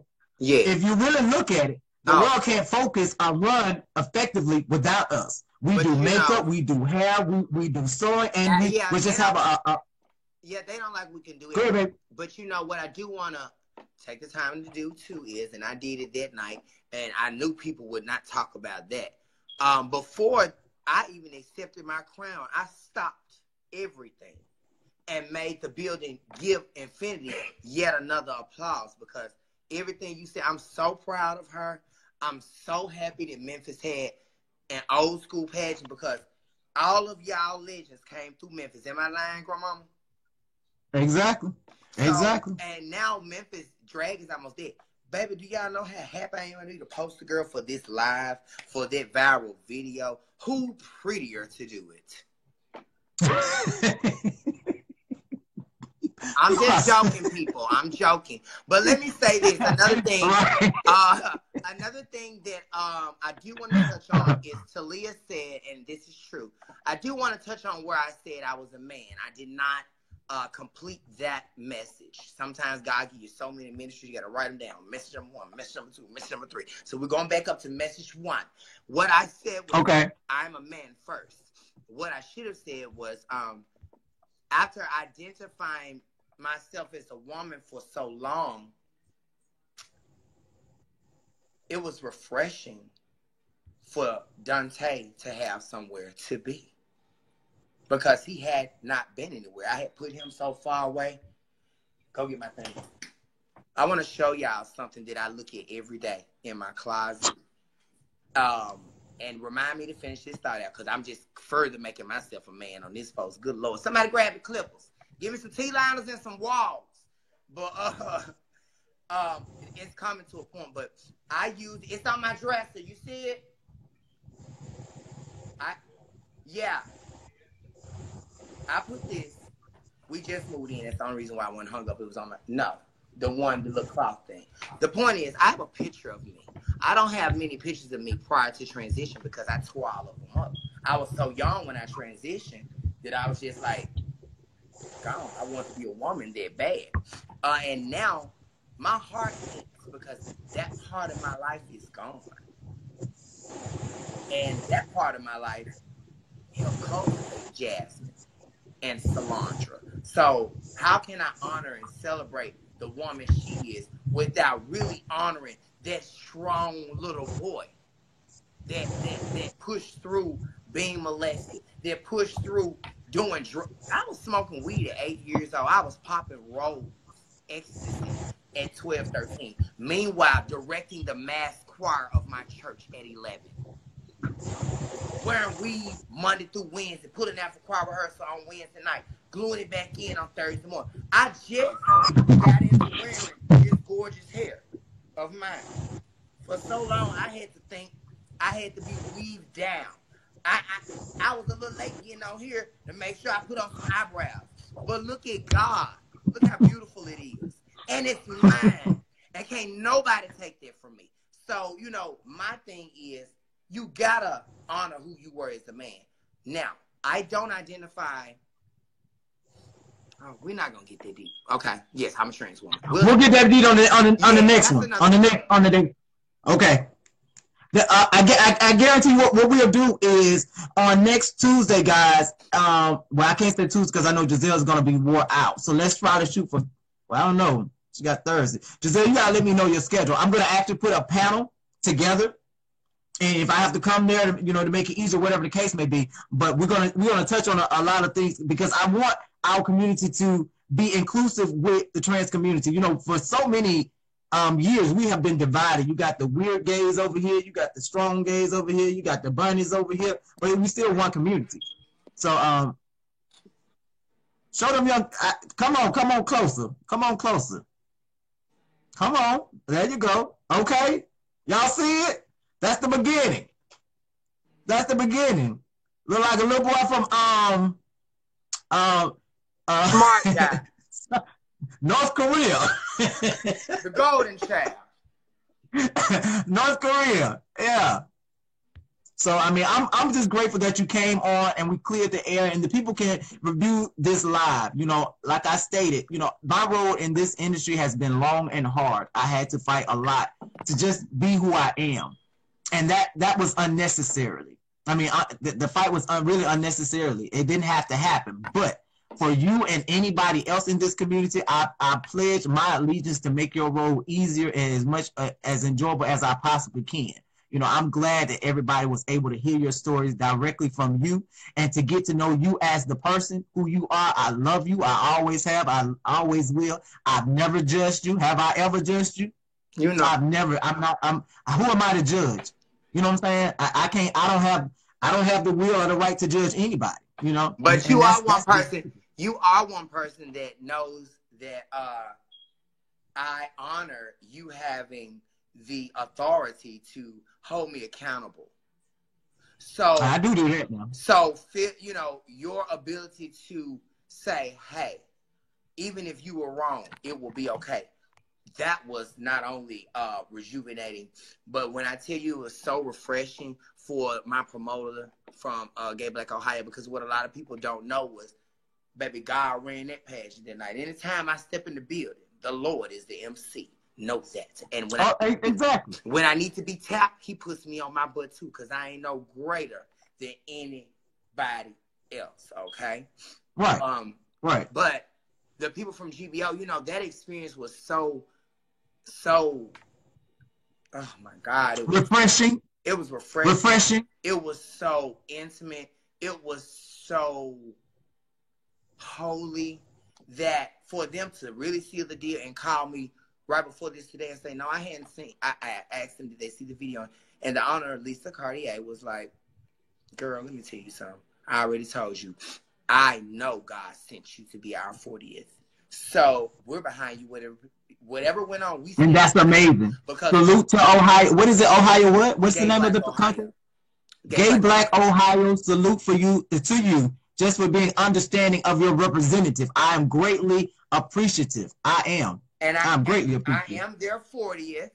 it, the world can't focus or run effectively without us. We do makeup, we do hair, we do sewing, and we just have a yeah, they don't like we can do it. Go ahead, babe. But you know what I do want to take the time to do too is, and I did it that night, and I knew people would not talk about that. Before I even accepted my crown, I stopped everything and made the building give Infinity yet another applause, because everything you said, I'm so proud of her. I'm so happy that Memphis had an old school pageant, because all of y'all legends came through Memphis. Am I lying, Grandmama? Exactly. Exactly. And now Memphis drag is almost dead. Baby, do y'all know how happy I am to be the poster girl for this live, for that viral video? Who prettier to do it? I'm just joking, people. I'm joking. But let me say this. Another thing, another thing that I do want to touch on is Talia said, and this is true, I do want to touch on where I said I was a man. I did not complete that message. Sometimes God gives you so many ministries, you got to write them down. Message number 1, message number 2, message number 3. So we're going back up to message 1. What I said was, okay, I'm a man first. What I should have said was, after identifying myself as a woman for so long, it was refreshing for Dante to have somewhere to be, because he had not been anywhere. I had put him so far away. Go get my thing. I want to show y'all something that I look at every day in my closet. And remind me to finish this thought out, because I'm just further making myself a man on this post. Good Lord. Somebody grab the clippers. Give me some T-liners and some walls. But it's coming to a point. But I use, it's on my dresser. You see it? I put this. We just moved in. That's the only reason why I wasn't hung up. It was on my, no. The little cloth thing. The point is, I have a picture of me. I don't have many pictures of me prior to transition, because I tore all of them up. I was so young when I transitioned that I was just like, gone. I want to be a woman that bad. And now my heart aches, because that part of my life is gone. And that part of my life helped cultivate Jasmine and Solandra. So how can I honor and celebrate the woman she is without really honoring that strong little boy that pushed through being molested, that pushed through doing drugs? I was smoking weed at 8 years old. I was popping rolls, ecstasy at 12, 13. Meanwhile, directing the mass choir of my church at 11. Wearing weed Monday through Wednesday, putting out for choir rehearsal on Wednesday night, gluing it back in on Thursday morning. I just got into wearing this gorgeous hair of mine. For so long, I had to think I had to be weaved down. I was a little late getting on here to make sure I put on some eyebrows. But look at God. Look how beautiful it is. And it's mine. And can't nobody take that from me. So, you know, my thing is, you gotta honor who you were as a man. Now, I don't identify. Oh, we're not gonna get that deep. Okay. Yes, I'm a trans woman. We'll get that deep on the next one. On the day. Okay. I guarantee you what we'll do is on next Tuesday, guys. Well, I can't say Tuesday because I know Giselle's gonna be wore out. So let's try to shoot for. Well, I don't know. She got Thursday. Giselle, you gotta let me know your schedule. I'm gonna actually put a panel together. And if I have to come there, to make it easier, whatever the case may be, but we're gonna touch on a lot of things, because I want our community to be inclusive with the trans community. For so many years we have been divided. You got the weird gays over here, you got the strong gays over here, you got the bunnies over here, but we still one community. So show them young. Come on closer. Come on. There you go. Okay, y'all see it? That's the beginning. Look like a little boy from Smart guy. North Korea. The golden child. North Korea. Yeah. So I mean, I'm just grateful that you came on and we cleared the air, and the people can review this live. You know, like I stated, you know, my road in this industry has been long and hard. I had to fight a lot to just be who I am, and that was unnecessarily. I mean, the fight was really unnecessarily. It didn't have to happen, but for you and anybody else in this community, I pledge my allegiance to make your road easier and as much as enjoyable as I possibly can. You know, I'm glad that everybody was able to hear your stories directly from you and to get to know you as the person who you are. I love you. I always have. I always will. I've never judged you. Have I ever judged you? You know, I've never. I'm not. Who am I to judge? You know what I'm saying? I can't. I don't have the will or the right to judge anybody. You know. but you are one person. You are one person that knows that I honor you having the authority to hold me accountable. So I do that now. So, you know, your ability to say, hey, even if you were wrong, it will be okay. That was not only rejuvenating, but when I tell you it was so refreshing for my promoter from Gay Black Ohio, because what a lot of people don't know was, baby, God ran that pageant that night. Anytime I step in the building, the Lord is the MC. Know that. And when exactly. When I need to be tapped, he puts me on my butt too, because I ain't no greater than anybody else. Okay. Right. Right. But the people from GBO, you know, that experience was so oh my God. It was refreshing. It was refreshing. Refreshing. It was so intimate. It was so holy that for them to really seal the deal and call me right before this today and say, no, I hadn't seen. I asked them, did they see the video? And the honor Lisa Cartier was like, girl, let me tell you something. I already told you. I know God sent you to be our 40th. So we're behind you. Whatever went on, we. And that's amazing. Because salute to Ohio. What is it? Ohio what? What's the name of the country? Gay Black Ohio. Salute for you, to you, just for being understanding of your representative. I am greatly appreciative. I am. And I'm greatly appreciative. I am their 40th.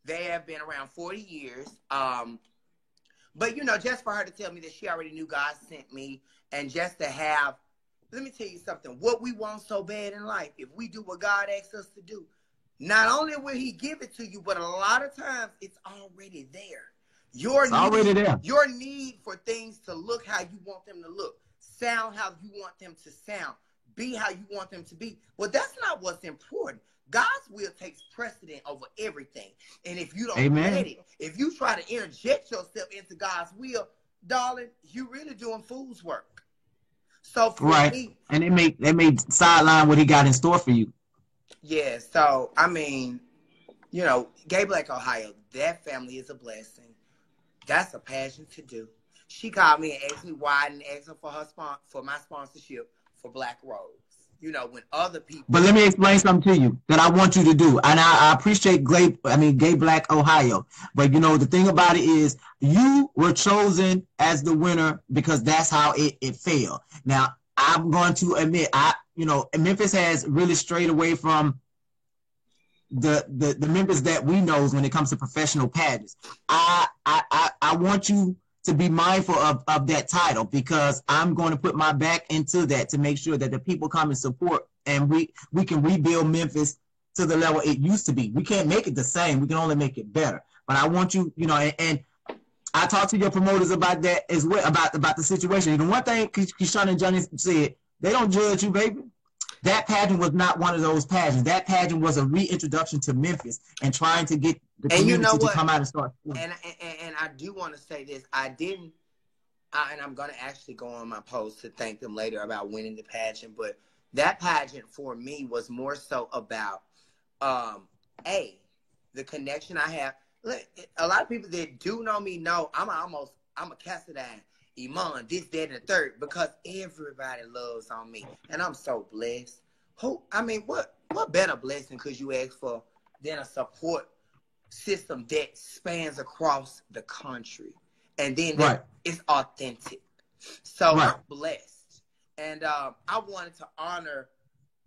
They have been around 40 years. But, you know, just for her to tell me that she already knew God sent me, and just to have, let me tell you something, what we want so bad in life, if we do what God asks us to do, not only will he give it to you, but a lot of times it's already there. Your need for things to look how you want them to look, sound how you want them to sound, be how you want them to be. Well, that's not what's important. God's will takes precedent over everything. And if you don't let it, if you try to interject yourself into God's will, darling, you're really doing fool's work. So for me, and they may sideline what he got in store for you. Yeah, so I mean, you know, Gay Black Ohio, that family is a blessing. That's a passion to do. She called me and asked me why I didn't ask her for my sponsorship for Black Rose. You know, when other people. But let me explain something to you that I want you to do, and I appreciate Gay Black Ohio. But you know, the thing about it is, you were chosen as the winner because that's how it fell. Now, I'm going to admit, Memphis has really strayed away from the Memphis that we know when it comes to professional pageants. I want you to be mindful of that title, because I'm going to put my back into that to make sure that the people come and support, and we can rebuild Memphis to the level it used to be. We can't make it the same. We can only make it better. But I want you, and I talked to your promoters about that as well, about the situation. And one thing Keyshawn and Johnny said, they don't judge you, baby. That pageant was not one of those pageants. That pageant was a reintroduction to Memphis and trying to get the community to come out and start. And I do want to say this. and I'm going to actually go on my post to thank them later about winning the pageant. But that pageant for me was more so about, the connection I have. Look, a lot of people that do know me know I'm a Cassadine, Iman, this, that, and the third, because everybody loves on me. And I'm so blessed. What better blessing could you ask for than a support system that spans across the country? And then it's authentic. So I'm blessed. And I wanted to honor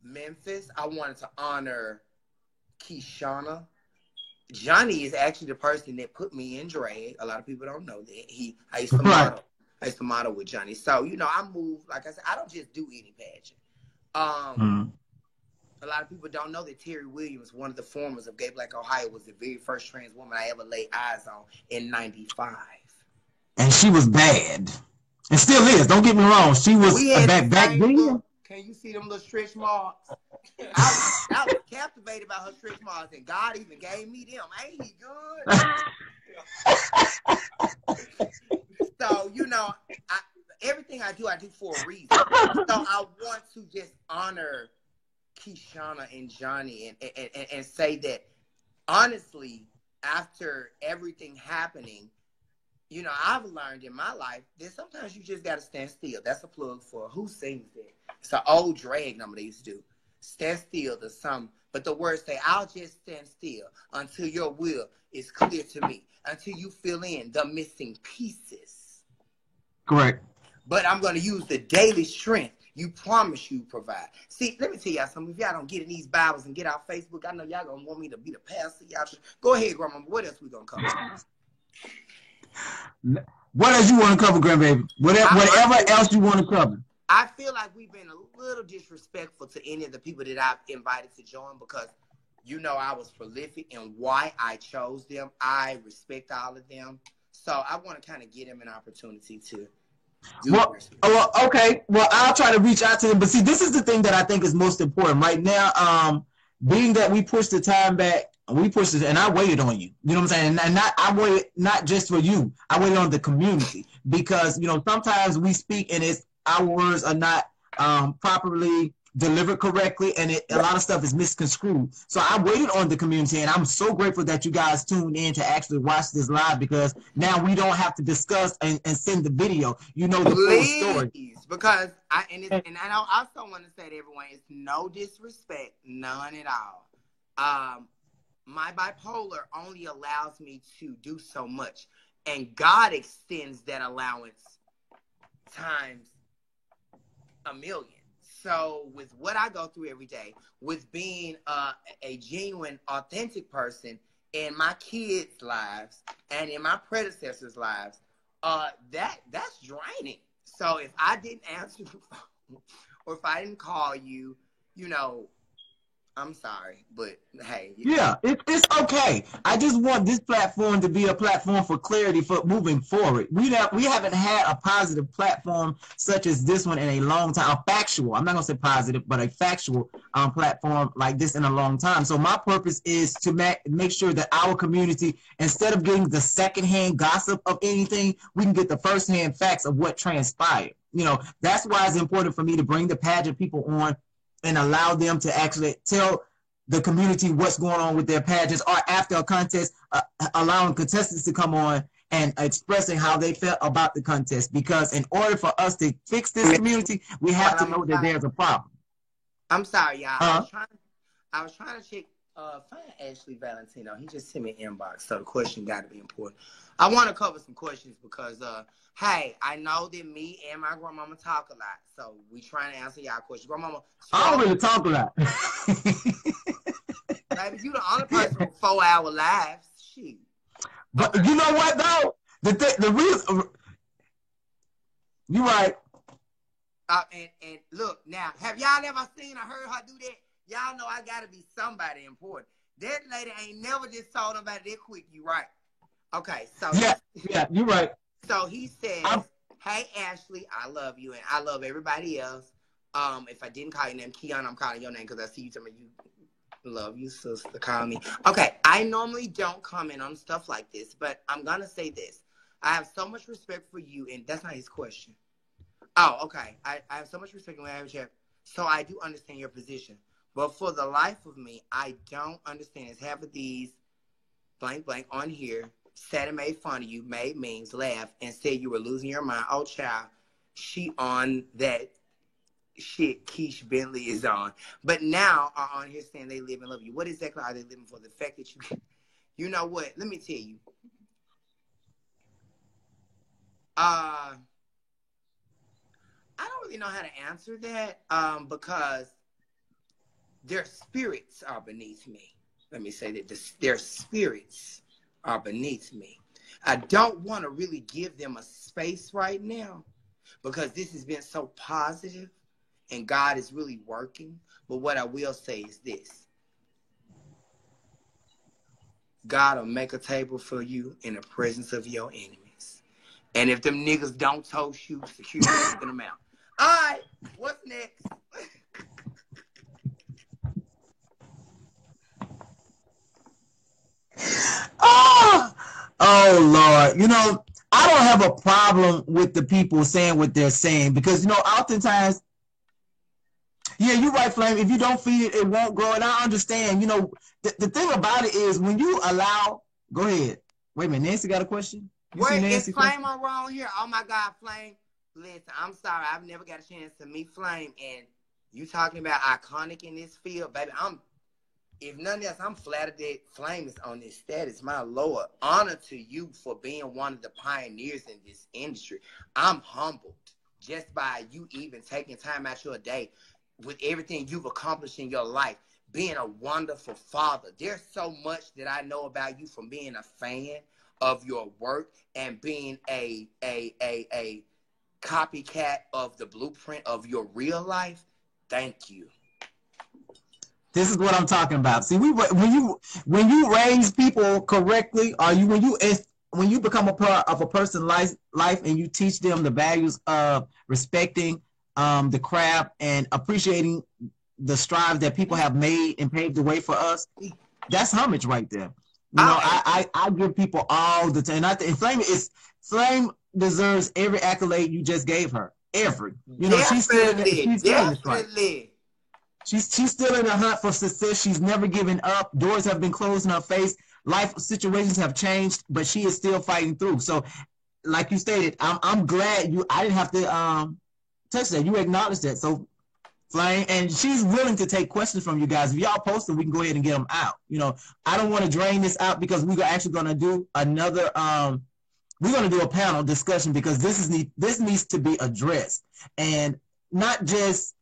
Memphis. I wanted to honor Keishana. Johnny is actually the person that put me in drag. A lot of people don't know that. I used to Right. model. I used to model with Johnny. So, you know, I move, like I said, I don't just do any pageant. Mm. A lot of people don't know that Terry Williams, one of the formers of Gay Black Ohio, was the very first trans woman I ever laid eyes on in '95. And she was bad. And still is. Don't get me wrong. She was We had back the same then. look. Can you see them little stretch marks? I was captivated by her stretch marks, and God even gave me them. Ain't he good? So, you know, everything I do for a reason. So I want to just honor Keshana and Johnny and say that, honestly, after everything happening, you know, I've learned in my life that sometimes you just got to stand still. That's a plug for who sings that. It's an old drag number they used to do. Stand still to some, but the words say, I'll just stand still until your will is clear to me, until you fill in the missing pieces. Correct. But I'm going to use the daily strength you promise you provide. See, let me tell y'all something. If y'all don't get in these Bibles and get out Facebook, I know y'all going to want me to be the pastor. Y'all should. Go ahead, Grandma. What else we going to cover? What else you want to cover, grandbaby? Whatever else you want to cover. I feel like we've been a little disrespectful to any of the people that I've invited to join because, you know, I was prolific and why I chose them. I respect all of them. So I want to kind of give them an opportunity to do okay. Well, I'll try to reach out to them. But see, this is the thing that I think is most important right now. Being that we pushed the time back, we pushed it, and I waited on you. You know what I'm saying? And I waited not just for you. I waited on the community because, you know, sometimes we speak and our words are not properly delivered correctly, and a lot of stuff is misconstrued. So I waited on the community, and I'm so grateful that you guys tuned in to actually watch this live because now we don't have to discuss and send the video. You know the full story. Because I also want to say to everyone, it's no disrespect, none at all. My bipolar only allows me to do so much, and God extends that allowance times a million. So with what I go through every day, with being a genuine, authentic person in my kids' lives and in my predecessors' lives, that's draining. So if I didn't answer the phone or if I didn't call you, you know, I'm sorry, but hey. Yeah, it's okay. I just want this platform to be a platform for clarity for moving forward. We haven't had a positive platform such as this one in a long time. A factual, I'm not going to say positive, but a factual platform like this in a long time. So my purpose is to make sure that our community, instead of getting the secondhand gossip of anything, we can get the firsthand facts of what transpired. You know, that's why it's important for me to bring the pageant people on and allow them to actually tell the community what's going on with their pageants, or after a contest, allowing contestants to come on and expressing how they felt about the contest. Because in order for us to fix this community, we have to know that there's a problem. I'm sorry, y'all. I was trying to check. Find Ashley Valentino. He just sent me an inbox, so the question got to be important. I want to cover some questions because, hey, I know that me and my grandmama talk a lot, so we trying to answer y'all questions. Grandmama, I don't really talk a lot. Baby, you the only person with 4-hour lives. Shoot. But you know what though? The reason you're right. And look now, have y'all ever seen or heard her do that? Y'all know I gotta be somebody important. That lady ain't never just told nobody that quick. You right? Okay, so yeah, you're right. So he says, "Hey Ashley, I love you and I love everybody else. If I didn't call your name, Kiana, I'm calling your name because I see you. Somebody you love you, sister. Call me. Okay, I normally don't comment on stuff like this, but I'm gonna say this. I have so much respect for you, and that's not his question. Oh, okay. I have so much respect for you, so I do understand your position. But for the life of me, I don't understand. It's half of these blank blank on here sat and made fun of you, made memes, laughed, and said you were losing your mind. Oh, child, she on that shit Keish Bentley is on. But now are on here saying they live and love you. What exactly are they living for? The fact that you know what? Let me tell you. I don't really know how to answer that because their spirits are beneath me. let me say that their spirits are beneath me. I don't want to really give them a space right now because this has been so positive and God is really working. But what I will say is this. God will make a table for you in the presence of your enemies. And if them niggas don't toast you, security taking them out. All right, what's next? Oh Lord, I don't have a problem with the people saying what they're saying because oftentimes, yeah, you're right, Flame. If you don't feed it, it won't grow. And I understand. The thing about it is when you allow. Go ahead. Wait a minute, Nancy got a question. Wait, is Flame on wrong here? Oh my God, Flame. Listen, I'm sorry, I've never got a chance to meet Flame, and you talking about iconic in this field, baby. If nothing else, I'm flattered that Flame is on this status. My Lord, honor to you for being one of the pioneers in this industry. I'm humbled just by you even taking time out your day with everything you've accomplished in your life, being a wonderful father. There's so much that I know about you from being a fan of your work and being a copycat of the blueprint of your real life. Thank you. This is what I'm talking about. See, when you raise people correctly, or when you become a part of a person's life and you teach them the values of respecting the craft and appreciating the strives that people have made and paved the way for us, that's homage right there. I give people all the time. And Flame deserves every accolade you just gave her. Every. She's still in the hunt for success. She's never given up. Doors have been closed in her face. Life situations have changed, but she is still fighting through. So, like you stated, I'm glad I didn't have to touch that. You acknowledged that. So, Flame, and she's willing to take questions from you guys. If y'all post them, we can go ahead and get them out. I don't want to drain this out because we're actually going to do another. We're going to do a panel discussion because this needs to be addressed, and not just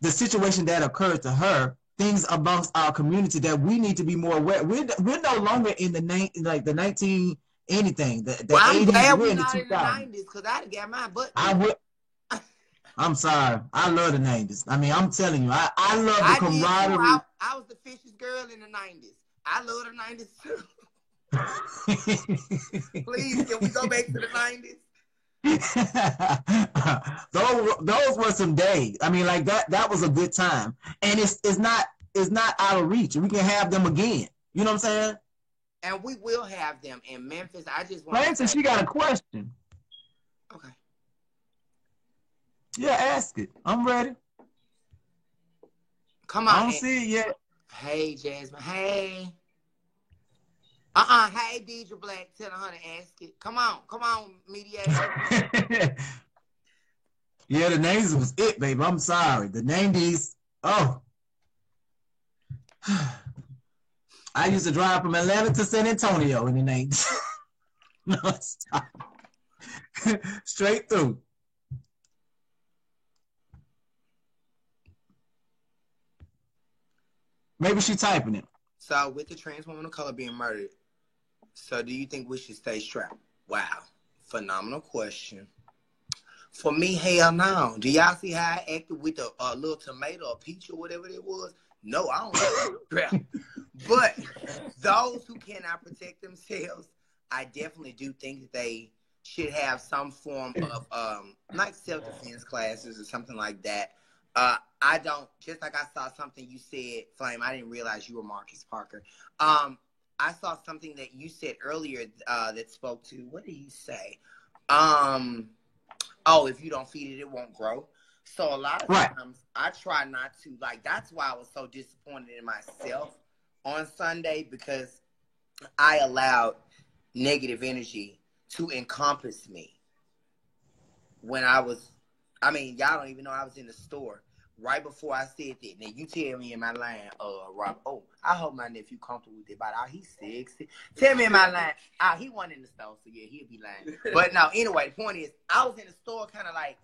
the situation that occurred to her, things amongst our community that we need to be more aware. We're no longer in the 19 anything. I'm glad we're not in the 90s because I'd got my butt. I'm sorry. I love the 90s. I mean, I'm telling you, I love the camaraderie. I was the fittest girl in the 90s. I love the 90s too. Please, can we go back to the 90s? those were some days. I mean, like that was a good time, and it's not out of reach. We can have them again. You know what I'm saying? And we will have them in Memphis. I just want. Francis, she got a question. Okay. Yeah, ask it. I'm ready. Come on. I don't see it yet. Hey, Jasmine. Hey. Hey, Deidre Black. Tell her to ask it. Come on, mediator. Yeah, the 90s was it, baby. I'm sorry. The 90s. Oh. I used to drive from Atlanta to San Antonio in the 90s. No, stop. Straight through. Maybe she's typing it. So, with the trans woman of color being murdered, so do you think we should stay strapped? Wow. Phenomenal question. For me, hell no. Do y'all see how I acted with a little tomato or peach or whatever it was? No, I don't like strap. But those who cannot protect themselves, I definitely do think that they should have some form of like self-defense classes or something like that. I don't, just like I saw something you said, Flame, I didn't realize you were Marcus Parker. I saw something that you said earlier that spoke to, what did you say? Oh, if you don't feed it, it won't grow. So a lot of times I try not to, like, that's why I was so disappointed in myself on Sunday, because I allowed negative energy to encompass me when y'all don't even know I was in the store right before I said that. Now you tell me in my line, Rob, I hope my nephew comfortable with it, but he's sexy. Tell me in my line, he wasn't in the store, so yeah, he'll be lying. But no, anyway, the point is, I was in the store kind of like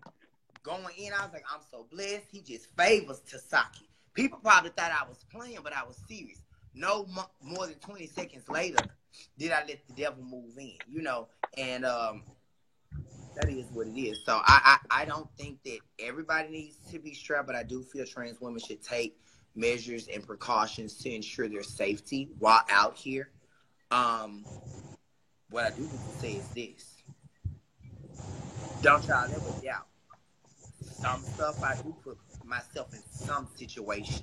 going in. I was like, I'm so blessed. He just favors Tasaki. People probably thought I was playing, but I was serious. more than 20 seconds later did I let the devil move in, you know, and that is what it is. So I don't think that everybody needs to be strapped, but I do feel trans women should take measures and precautions to ensure their safety while out here. What I do need to say is this. Don't y'all ever doubt. Some stuff I do put myself in some situations.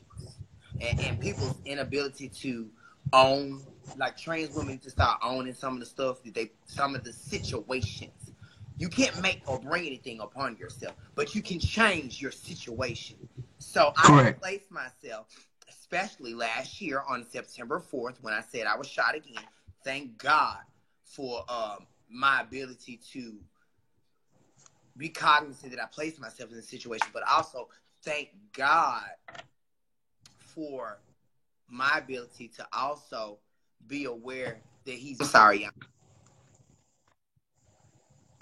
And people's inability to own, like trans women need to start owning some of the stuff that some of the situations. You can't make or bring anything upon yourself, but you can change your situation. So I placed myself, especially last year on September 4th, when I said I was shot again. Thank God for my ability to be cognizant that I placed myself in a situation, but also thank God for my ability to also be aware that he's sorry.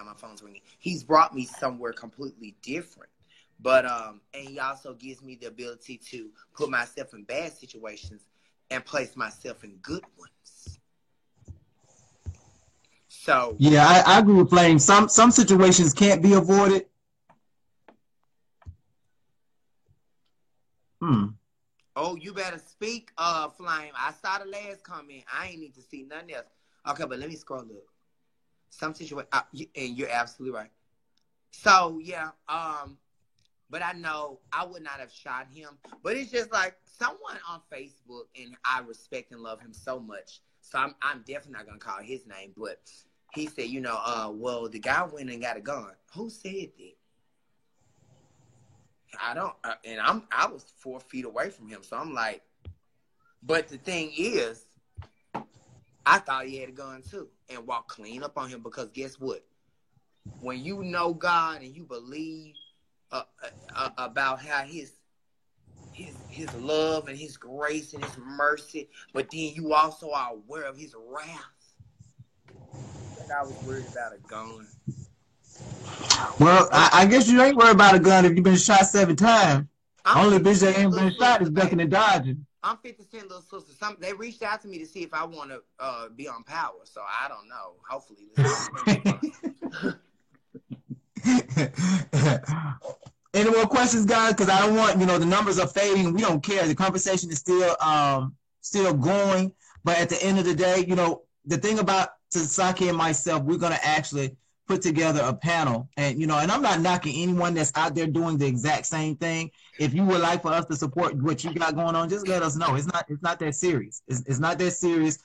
My phone's ringing. He's brought me somewhere completely different. But and he also gives me the ability to put myself in bad situations and place myself in good ones. So yeah, I agree with Flame. Some situations can't be avoided. Oh, you better speak, Flame. I saw the last comment. I ain't need to see nothing else. Okay, but let me scroll up. Some situation, and you're absolutely right. So yeah, but I know I would not have shot him. But it's just like someone on Facebook, and I respect and love him so much. So I'm definitely not gonna call his name. But he said, you know, well, the guy went and got a gun. Who said that? I don't, and I was 4 feet away from him. So I'm like, but the thing is, I thought he had a gun too, and walked clean up on him because guess what? When you know God and you believe about how his love and his grace and his mercy, but then you also are aware of his wrath, that I was worried about a gun. Well, I guess you ain't worried about a gun if you've been shot 7 times. Only bitch that ain't been shot is ducking and dodging. I'm 50 Cent little sister. They reached out to me to see if I want to be on Power, so I don't know. Hopefully. Any more questions, guys? Because I don't want, the numbers are fading. We don't care. The conversation is still going. But at the end of the day, the thing about Sasaki and myself, we're going to actually put together a panel. And, and I'm not knocking anyone that's out there doing the exact same thing. If you would like for us to support what you got going on, just let us know. It's not that serious. It's not that serious.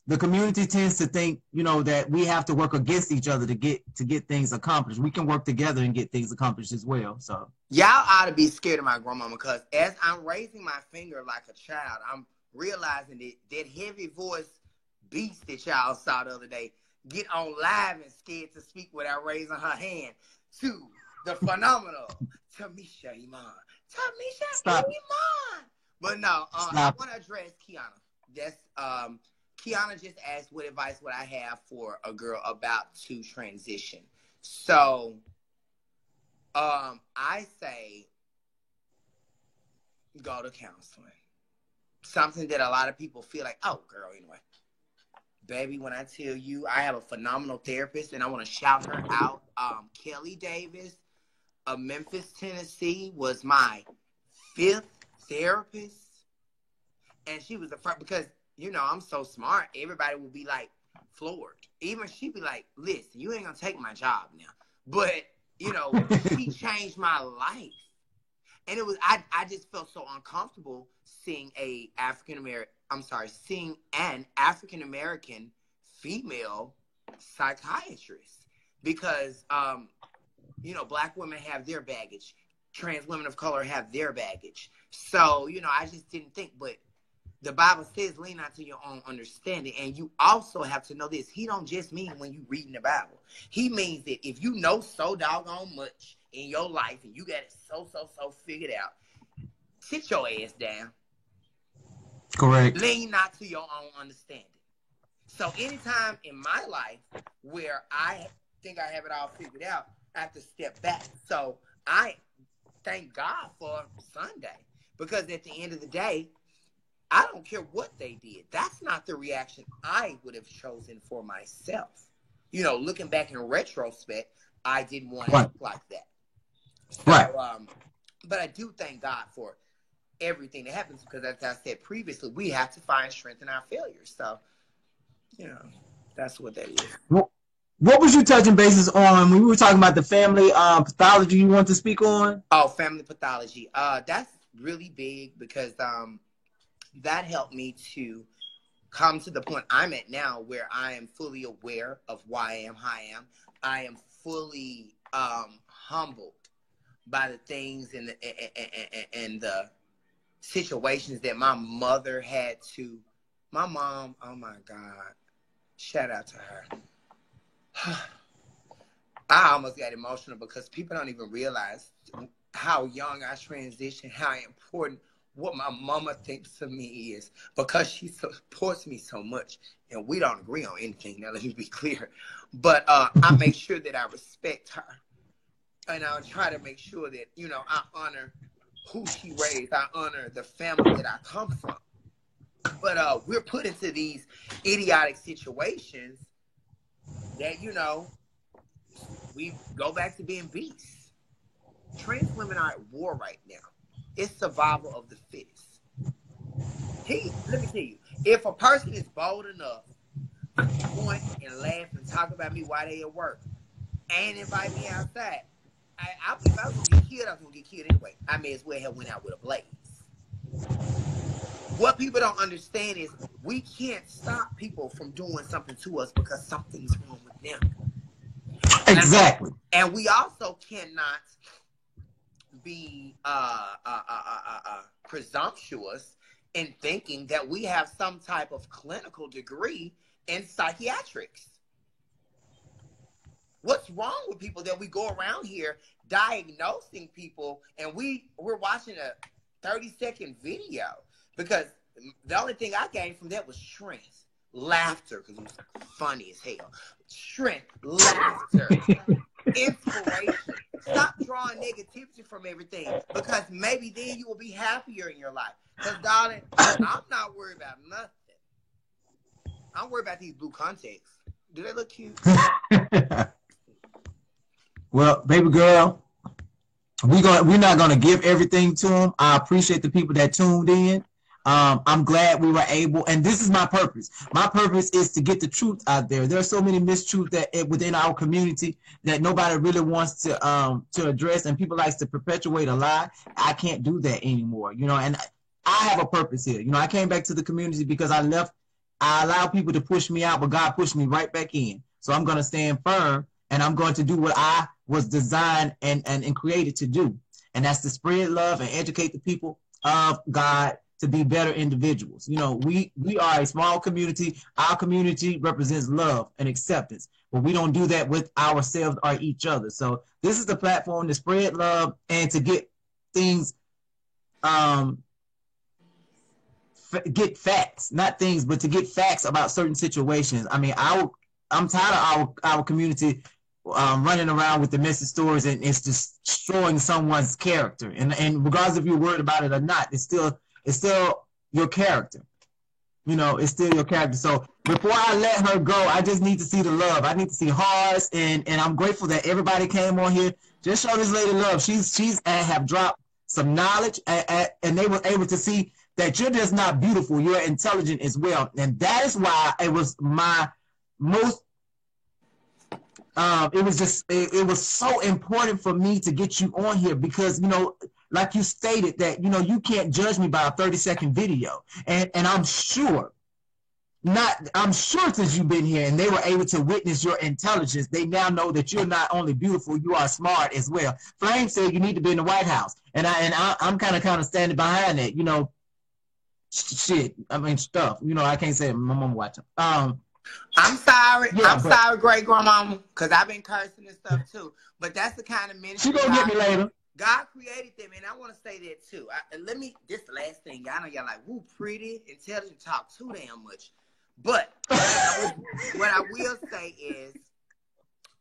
The community tends to think, that we have to work against each other to get things accomplished. We can work together and get things accomplished as well. So y'all ought to be scared of my grandmama, because as I'm raising my finger like a child, I'm realizing that heavy voice beast that y'all saw the other day get on live and scared to speak without raising her hand to the phenomenal Tamisha Iman. Tamisha Iman. But no, I want to address Kiana. That's Kiana just asked what advice would I have for a girl about to transition. So I say go to counseling. Something that a lot of people feel like, oh, girl, anyway. Baby, when I tell you I have a phenomenal therapist, and I want to shout her out, Kelly Davis of Memphis, Tennessee, was my 5th therapist. And she was the first, because, I'm so smart. Everybody will be like floored. Even she'd be like, listen, you ain't going to take my job now. But, she changed my life. And it was, I just felt so uncomfortable seeing seeing an African-American female psychiatrist, because, Black women have their baggage. Trans women of color have their baggage. So, I just didn't think, but the Bible says lean not to your own understanding. And you also have to know this. He don't just mean when you reading the Bible. He means that if you know so doggone much in your life and you got it so figured out, sit your ass down. Correct. Lean not to your own understanding. So anytime in my life where I think I have it all figured out, I have to step back. So I thank God for Sunday, because at the end of the day, I don't care what they did. That's not the reaction I would have chosen for myself. You know, looking back in retrospect, I didn't want to act like that. So, but I do thank God for everything that happens because, as I said previously, we have to find strength in our failures. So, you know, that's what that is. What was you touching bases on when we were talking about the family pathology you want to speak on? Oh, family pathology. That's really big because that helped me to come to the point I'm at now where I am fully aware of why I am how I am. I am fully humbled by the things and the situations that my mother had to. My mom, oh my God, shout out to her. I almost got emotional because people don't even realize how young I transitioned, how important what my mama thinks of me is, because she supports me so much. And we don't agree on anything. Now, let me be clear. But I make sure that I respect her. And I'll try to make sure that, you know, I honor who she raised. I honor the family that I come from. But we're put into these idiotic situations that, you know, we go back to being beasts. Trans women are at war right now. It's survival of the fittest. Let me tell you, if a person is bold enough to point and laugh and talk about me while they at work and invite me outside, if I was going to get killed, I was going to get killed anyway. I may as well have went out with a blaze. What people don't understand is we can't stop people from doing something to us because something's wrong with them. Exactly. And we also cannot be presumptuous in thinking that we have some type of clinical degree in psychiatrics. What's wrong with people that we go around here diagnosing people and we're watching a 30-second video? Because the only thing I gained from that was strength, laughter, because it was funny as hell. Strength, laughter, inspiration. Stop drawing negativity from everything, because maybe then you will be happier in your life. Because, darling, I'm not worried about nothing. I'm worried about these blue contacts. Do they look cute? Well, baby girl, we're not gonna give everything to them. I appreciate the people that tuned in. I'm glad we were able, and this is my purpose. My purpose is to get the truth out there. There are so many mistruths that within our community that nobody really wants to address, and people likes to perpetuate a lie. I can't do that anymore, you know. And I have a purpose here. You know, I came back to the community because I allowed people to push me out, but God pushed me right back in. So I'm gonna stand firm, and I'm going to do what I was designed and created to do, and that's to spread love and educate the people of God to be better individuals. You know, we are a small community. Our community represents love and acceptance, but we don't do that with ourselves or each other. So this is the platform to spread love and to get things, get facts, not things, but to get facts about certain situations. I mean, I'm tired of our community running around with the messy stories, and it's just destroying someone's character. And regardless if you're worried about it or not, it's still your character. You know, it's still your character. So before I let her go, I just need to see the love. I need to see hearts, and I'm grateful that everybody came on here. Just show this lady love. She's have dropped some knowledge, and they were able to see that you're just not beautiful. You're intelligent as well, and that is why it was my most. It was so important for me to get you on here because, you know, like you stated that, you know, you can't judge me by a 30-second video. And I'm sure since you've been here and they were able to witness your intelligence, they now know that you're not only beautiful, you are smart as well. Flame said you need to be in the White House. And I'm kind of standing behind that, you know, stuff, you know, I can't say it. My mama watching. I'm sorry. Yeah, I'm sorry, great grandmama, because I've been cursing and stuff too. But that's the kind of ministry she gonna get me later. God created them, and I want to say that too. This the last thing. I know y'all like, woo, pretty, intelligent, talk too damn much. But what I will say is,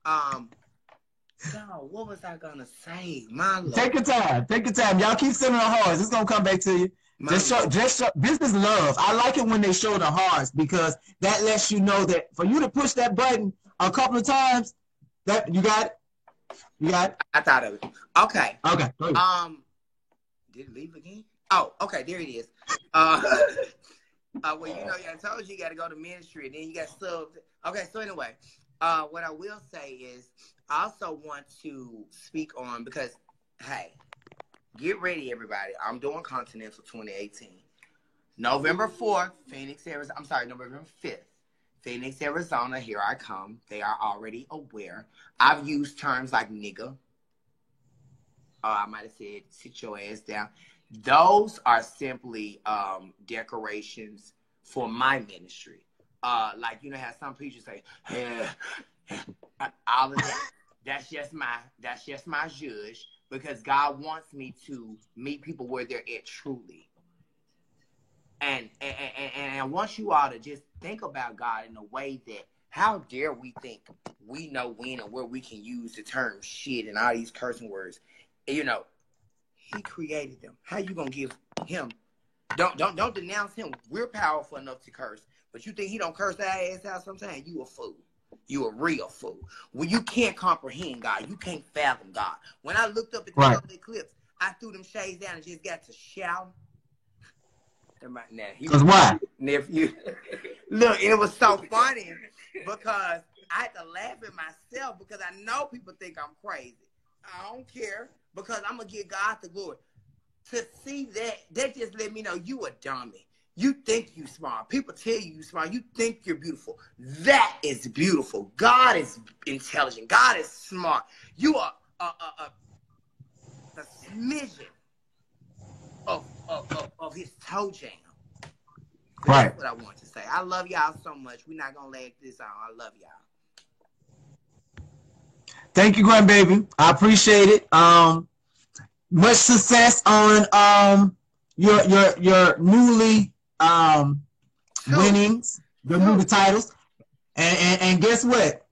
God, what was I gonna say? My Lord. Take your time. Y'all keep sending our hearts. It's gonna come back to you. Just show, this is love. I like it when they show the hearts because that lets you know that for you to push that button a couple of times, that you got it. You got it. I thought of it. Okay. Okay. Did it leave again? Oh, okay. There it is. Well, you know, I told you got to go to ministry, and then you got subbed. Okay. So anyway, what I will say is, I also want to speak on because, hey. Get ready, everybody. I'm doing Continental 2018. November 4th, November 5th, Phoenix, Arizona. Here I come. They are already aware. I've used terms like nigga. I might have said sit your ass down. Those are simply decorations for my ministry. Like, you know how some preachers say, hey, all of that. That's just my judge. Because God wants me to meet people where they're at truly. And I want you all to just think about God in a way that how dare we think we know when and where we can use the term shit and all these cursing words. You know, he created them. How you gonna give him? Don't denounce him. We're powerful enough to curse. But you think he don't curse our ass out sometimes? You a fool. You a real fool. When you can't comprehend God, you can't fathom God. When I looked up at the other eclipse, I threw them shades down and just got to shout. Because why? Nephew. Look, it was so funny because I had to laugh at myself because I know people think I'm crazy. I don't care because I'm going to give God the glory. To see that just let me know you a dummy. You think you smart. People tell you smart. You think you're beautiful. That is beautiful. God is intelligent. God is smart. You are a smidgen of his toe jam. Right. That's what I want to say. I love y'all so much. We're not going to lag this on. I love y'all. Thank you, grandbaby. I appreciate it. Much success on your newly winnings, your new titles, and guess what?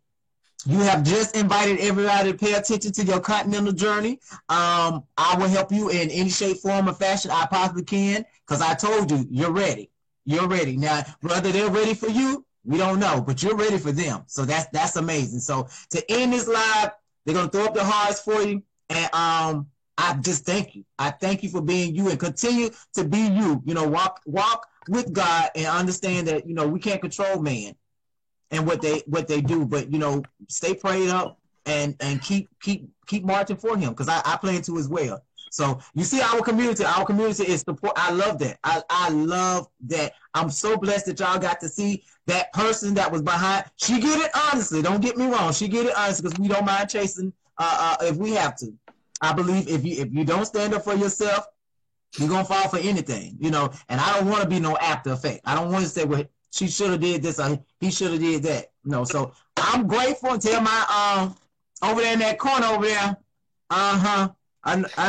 You have just invited everybody to pay attention to your continental journey. I will help you in any shape, form, or fashion I possibly can because I told you you're ready. You're ready now. Whether they're ready for you, we don't know, but you're ready for them. So that's amazing. So to end this live, they're gonna throw up the hearts for you, and I just thank you. I thank you for being you and continue to be you. You know, walk with God and understand that, you know, we can't control man and what they do, but, you know, stay prayed up and keep marching for him because I plan to as well. So you see our community is support. I love that. I love that. I'm so blessed that y'all got to see that person that was behind. She get it honestly. Don't get me wrong. She get it honestly because we don't mind chasing if we have to. I believe if you don't stand up for yourself, you're gonna fall for anything, you know. And I don't want to be no after effect. I don't want to say, well, she should have did this or he should have did that. No, so I'm grateful and tell my over there in that corner over there. I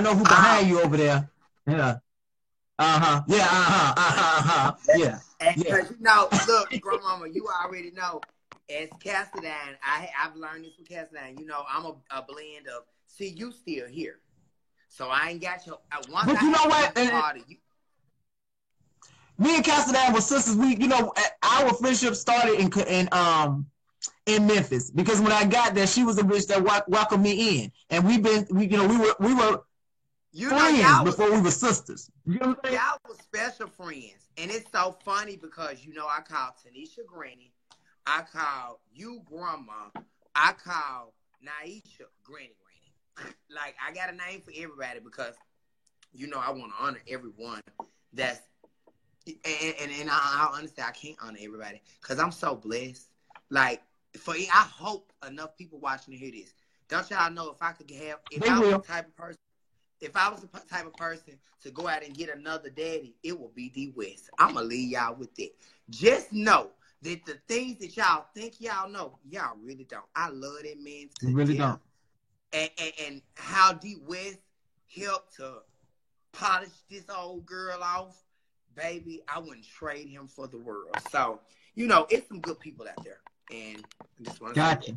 know who behind you over there. Yeah. Yeah. And you know, look, grandmama, you already know. As Cassadine, I've learned this with Cassadine. You know, I'm a blend of. See, you still here, so I ain't got your. But you know what? Me and Cassadine were sisters. You know, our friendship started in Memphis because when I got there, she was the bitch that welcomed me in, and we were friends before we were sisters. You know what I'm saying? Y'all were special friends, and it's so funny because you know I called Tanisha Granny, I called you Grandma, I called Naisha Granny. Like, I got a name for everybody because, you know, I want to honor everyone that's, and I understand I can't honor everybody because I'm so blessed. Like, I hope enough people watching to hear this. Don't y'all know if I could have, if I was the type of person to go out and get another daddy, it will be D West. I'm going to leave y'all with that. Just know that the things that y'all think y'all know, y'all really don't. I love that man. You really don't. And how D West helped to polish this old girl off, baby, I wouldn't trade him for the world. So, you know, it's some good people out there. And I just want to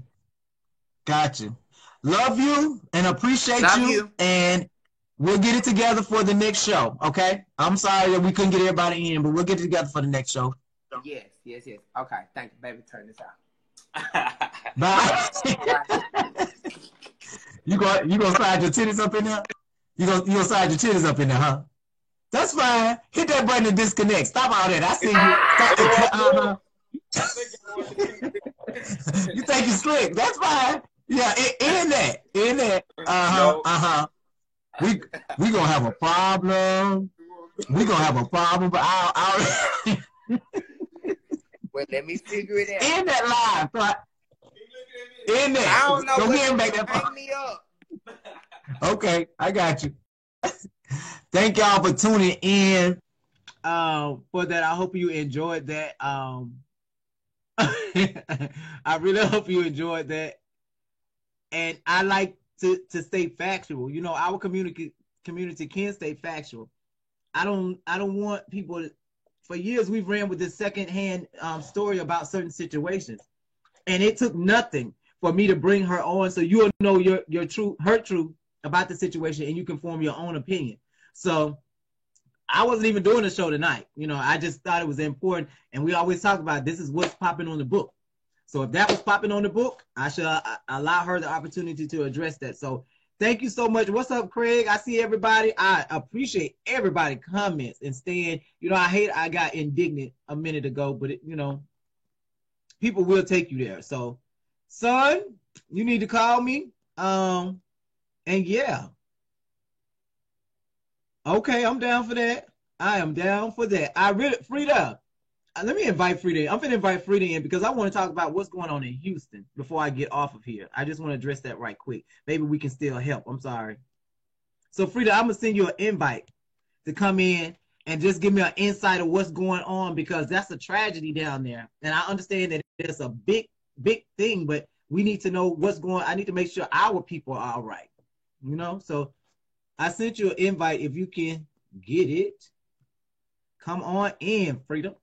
Got you. Love you and appreciate you. And we'll get it together for the next show. Okay. I'm sorry that we couldn't get everybody in, but we'll get it together for the next show. Yes. Okay, thank you, baby. Turn this out. Bye. You gonna slide your titties up in there? You gonna slide your titties up in there, huh? That's fine. Hit that button to disconnect. Stop all that. I see you. You think you slick? That's fine. Yeah, in that. We gonna have a problem. We gonna have a problem, but I'll Well, let me figure it out. in that live. In there. I don't know. Don't back that hang me up. Okay, I got you. Thank y'all for tuning in. For that, I hope you enjoyed that. I really hope you enjoyed that. And I like to stay factual. You know, our community can stay factual. I don't want people to, for years we've ran with this secondhand story about certain situations. And it took nothing for me to bring her on so you'll know her truth about the situation and you can form your own opinion. So I wasn't even doing the show tonight. You know, I just thought it was important. And we always talk about this is what's popping on the book. So if that was popping on the book, I should allow her the opportunity to address that. So thank you so much. What's up, Craig? I see everybody. I appreciate everybody comments and staying. You know, I got indignant a minute ago, but you know, people will take you there. So, son, you need to call me. And yeah. Okay, I'm down for that. I am down for that. Frida, let me invite Frida in. I'm going to invite Frida in because I want to talk about what's going on in Houston before I get off of here. I just want to address that right quick. Maybe we can still help. I'm sorry. So, Frida, I'm going to send you an invite to come in and just give me an insight of what's going on because that's a tragedy down there. And I understand that it's a big, big thing, but we need to know what's going on. I need to make sure our people are all right. You know? So I sent you an invite if you can get it. Come on in, Frida.